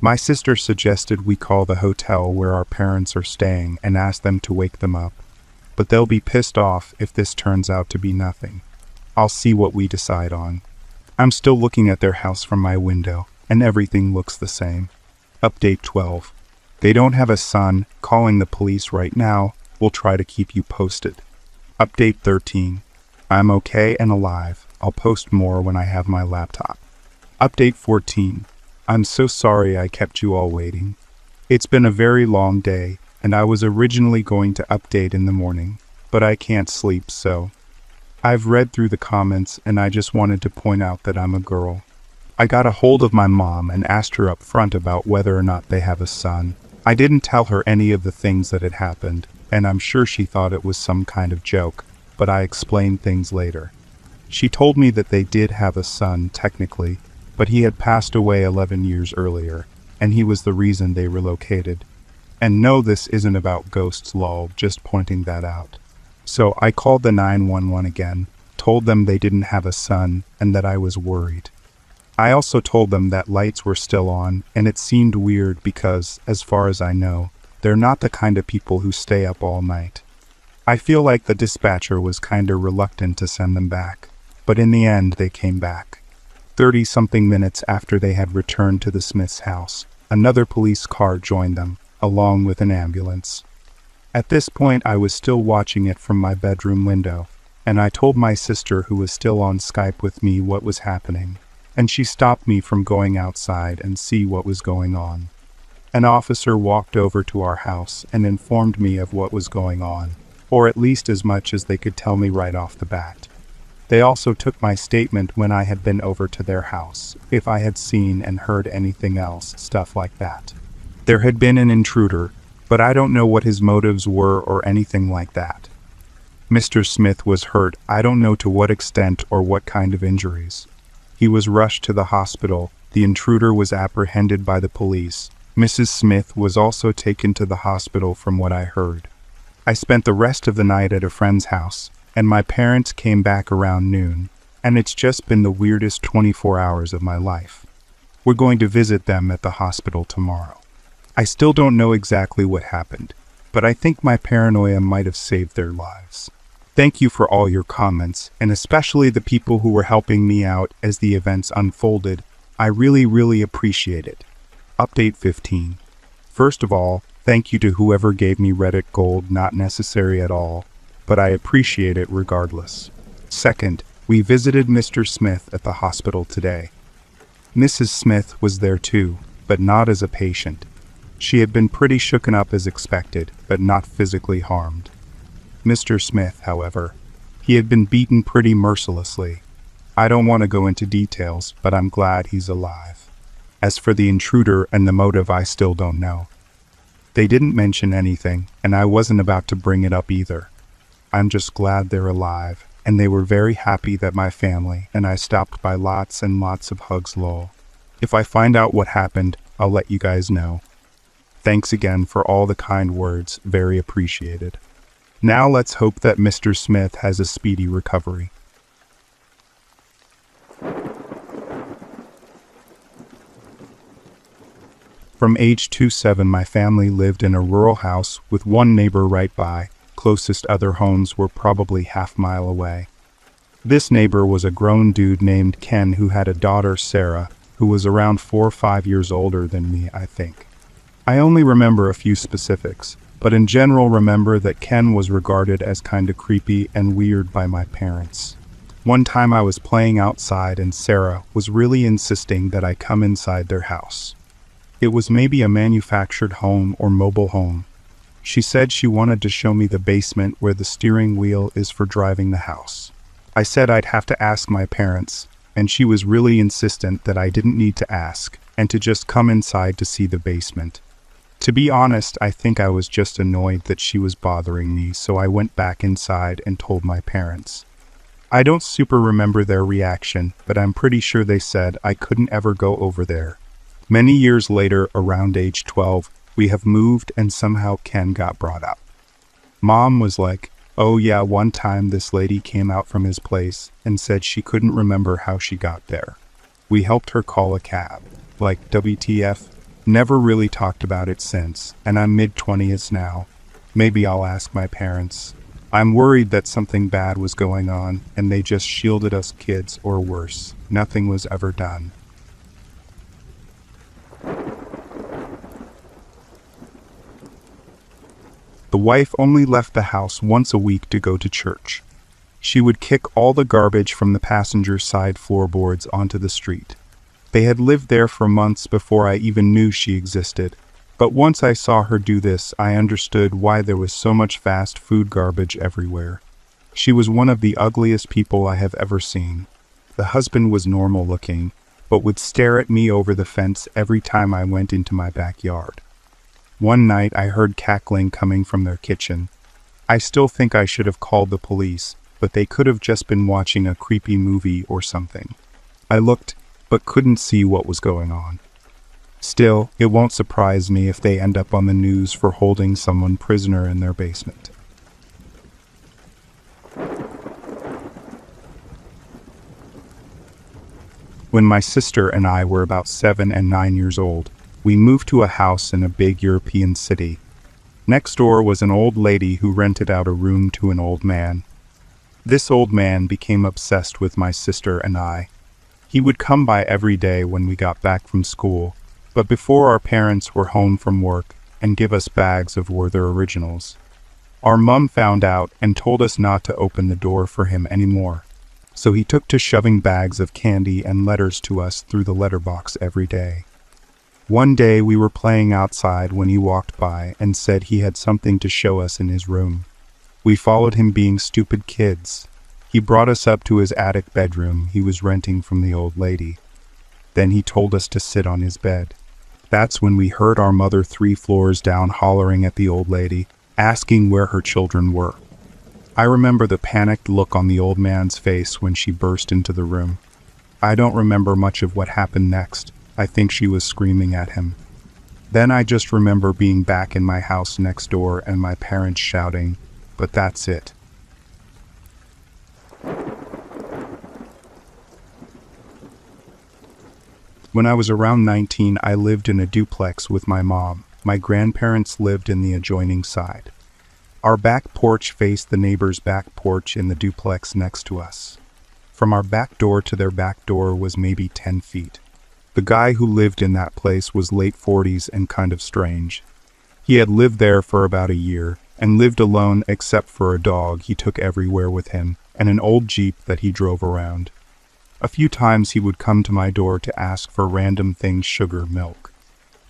My sister suggested we call the hotel where our parents are staying and ask them to wake them up, but they'll be pissed off if this turns out to be nothing. I'll see what we decide on. I'm still looking at their house from my window, and everything looks the same. Update 12. They don't have a son. Calling the police right now. We'll try to keep you posted. Update 13. I'm okay and alive. I'll post more when I have my laptop. Update 14. I'm so sorry I kept you all waiting. It's been a very long day, and I was originally going to update in the morning, but I can't sleep, so I've read through the comments and I just wanted to point out that I'm a girl. I got a hold of my mom and asked her up front about whether or not they have a son. I didn't tell her any of the things that had happened, and I'm sure she thought it was some kind of joke, but I explained things later. She told me that they did have a son, technically, but he had passed away 11 years earlier, and he was the reason they relocated. And no, this isn't about ghosts, lol, just pointing that out. So I called the 911 again, told them they didn't have a son, and that I was worried. I also told them that lights were still on, and it seemed weird because, as far as I know, they're not the kind of people who stay up all night. I feel like the dispatcher was kinda reluctant to send them back, but in the end they came back. 30-something minutes after they had returned to the Smith's house, another police car joined them, along with an ambulance. At this point I was still watching it from my bedroom window, and I told my sister, who was still on Skype with me, what was happening, and she stopped me from going outside and see what was going on. An officer walked over to our house and informed me of what was going on, or at least as much as they could tell me right off the bat. They also took my statement when I had been over to their house, if I had seen and heard anything else, stuff like that. There had been an intruder, but I don't know what his motives were or anything like that. Mr. Smith was hurt. I don't know to what extent or what kind of injuries. He was rushed to the hospital. The intruder was apprehended by the police. Mrs. Smith was also taken to the hospital from what I heard. I spent the rest of the night at a friend's house, and my parents came back around noon, and it's just been the weirdest 24 hours of my life. We're going to visit them at the hospital tomorrow. I still don't know exactly what happened, but I think my paranoia might have saved their lives. Thank you for all your comments, and especially the people who were helping me out as the events unfolded. I really appreciate it. Update 15. First of all, thank you to whoever gave me Reddit gold, not necessary at all, but I appreciate it regardless. Second, we visited Mr. Smith at the hospital today. Mrs. Smith was there too, but not as a patient. She had been pretty shooken up as expected, but not physically harmed. Mr. Smith, however, he had been beaten pretty mercilessly. I don't want to go into details, but I'm glad he's alive. As for the intruder and the motive, I still don't know. They didn't mention anything, and I wasn't about to bring it up either. I'm just glad they're alive, and they were very happy that my family and I stopped by. Lots and lots of hugs, lol. If I find out what happened, I'll let you guys know. Thanks again for all the kind words, very appreciated. Now let's hope that Mr. Smith has a speedy recovery. From age 27, my family lived in a rural house with one neighbor right by. Closest other homes were probably half-mile away. This neighbor was a grown dude named Ken who had a daughter, Sarah, who was around 4 or 5 years older than me, I think. I only remember a few specifics, but in general remember that Ken was regarded as kinda creepy and weird by my parents. One time I was playing outside and Sarah was really insisting that I come inside their house. It was maybe a manufactured home or mobile home. She said she wanted to show me the basement where the steering wheel is for driving the house. I said I'd have to ask my parents, and she was really insistent that I didn't need to ask, and to just come inside to see the basement. To be honest, I think I was just annoyed that she was bothering me, so I went back inside and told my parents. I don't super remember their reaction, but I'm pretty sure they said I couldn't ever go over there. Many years later, around age 12, we have moved and somehow Ken got brought up. Mom was like, "Oh yeah, one time this lady came out from his place and said she couldn't remember how she got there. We helped her call a cab." Like, WTF? Never really talked about it since, and I'm mid-20s now. Maybe I'll ask my parents. I'm worried that something bad was going on and they just shielded us kids, or worse, nothing was ever done. The wife only left the house once a week to go to church. She would kick all the garbage from the passenger side floorboards onto the street. They had lived there for months before I even knew she existed, but once I saw her do this, I understood why there was so much fast food garbage everywhere. She was one of the ugliest people I have ever seen. The husband was normal looking, but would stare at me over the fence every time I went into my backyard. One night I heard cackling coming from their kitchen. I still think I should have called the police, but they could have just been watching a creepy movie or something. I looked, but couldn't see what was going on. Still, it won't surprise me if they end up on the news for holding someone prisoner in their basement. When my sister and I were about 7 and 9 years old, we moved to a house in a big European city. Next door was an old lady who rented out a room to an old man. This old man became obsessed with my sister and I. He would come by every day when we got back from school, but before our parents were home from work, and give us bags of Werther originals. Our mum found out and told us not to open the door for him anymore. So he took to shoving bags of candy and letters to us through the letterbox every day. One day we were playing outside when he walked by and said he had something to show us in his room. We followed him being stupid kids. He brought us up to his attic bedroom he was renting from the old lady. Then he told us to sit on his bed. That's when we heard our mother 3 floors down hollering at the old lady, asking where her children were. I remember the panicked look on the old man's face when she burst into the room. I don't remember much of what happened next. I think she was screaming at him. Then I just remember being back in my house next door and my parents shouting, but that's it. When I was around 19, I lived in a duplex with my mom. My grandparents lived in the adjoining side. Our back porch faced the neighbor's back porch in the duplex next to us. From our back door to their back door was maybe 10 feet. The guy who lived in that place was late 40s and kind of strange. He had lived there for about a year, and lived alone except for a dog he took everywhere with him, and an old Jeep that he drove around. A few times he would come to my door to ask for random things, sugar, milk.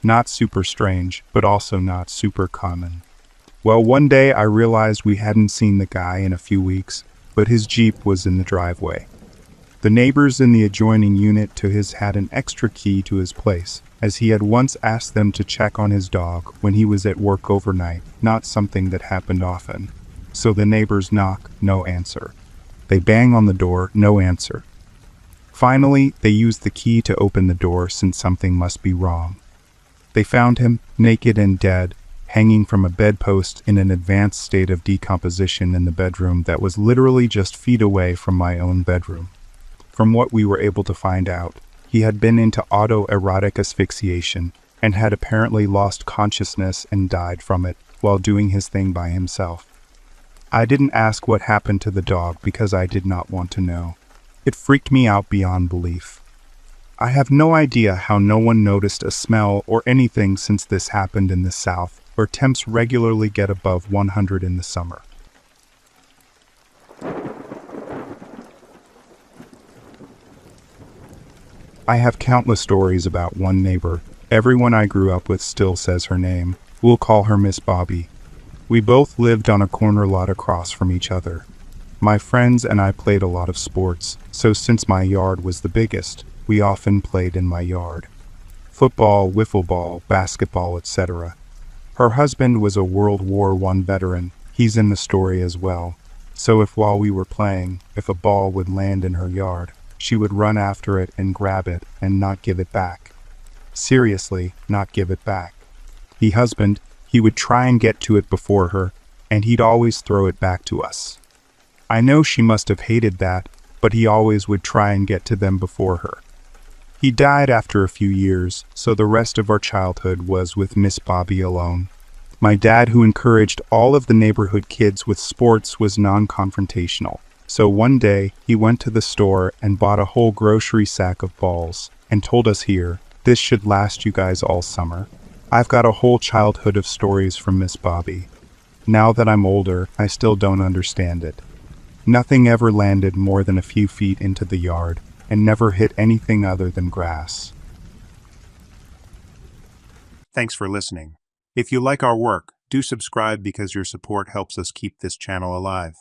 Not super strange, but also not super common. Well, one day I realized we hadn't seen the guy in a few weeks, but his Jeep was in the driveway. The neighbors in the adjoining unit to his had an extra key to his place, as he had once asked them to check on his dog when he was at work overnight, not something that happened often. So the neighbors knock, no answer. They bang on the door, no answer. Finally, they use the key to open the door since something must be wrong. They found him, naked and dead, hanging from a bedpost in an advanced state of decomposition in the bedroom that was literally just feet away from my own bedroom. From what we were able to find out, he had been into autoerotic asphyxiation and had apparently lost consciousness and died from it while doing his thing by himself. I didn't ask what happened to the dog because I did not want to know. It freaked me out beyond belief. I have no idea how no one noticed a smell or anything since this happened in the South, where temps regularly get above 100 in the summer. I have countless stories about one neighbor. Everyone I grew up with still says her name. We'll call her Miss Bobby. We both lived on a corner lot across from each other. My friends and I played a lot of sports, so since my yard was the biggest, we often played in my yard. Football, wiffle ball, basketball, etc. Her husband was a World War I veteran. He's in the story as well. So while we were playing, if a ball would land in her yard, she would run after it and grab it and not give it back. Seriously, not give it back. He would try and get to it before her, and he'd always throw it back to us. I know she must have hated that, but he always would try and get to them before her. He died after a few years, so the rest of our childhood was with Miss Bobby alone. My dad, who encouraged all of the neighborhood kids with sports, was non-confrontational. So one day, he went to the store and bought a whole grocery sack of balls, and told us here, "This should last you guys all summer." I've got a whole childhood of stories from Miss Bobby. Now that I'm older, I still don't understand it. Nothing ever landed more than a few feet into the yard, and never hit anything other than grass. Thanks for listening. If you like our work, do subscribe because your support helps us keep this channel alive.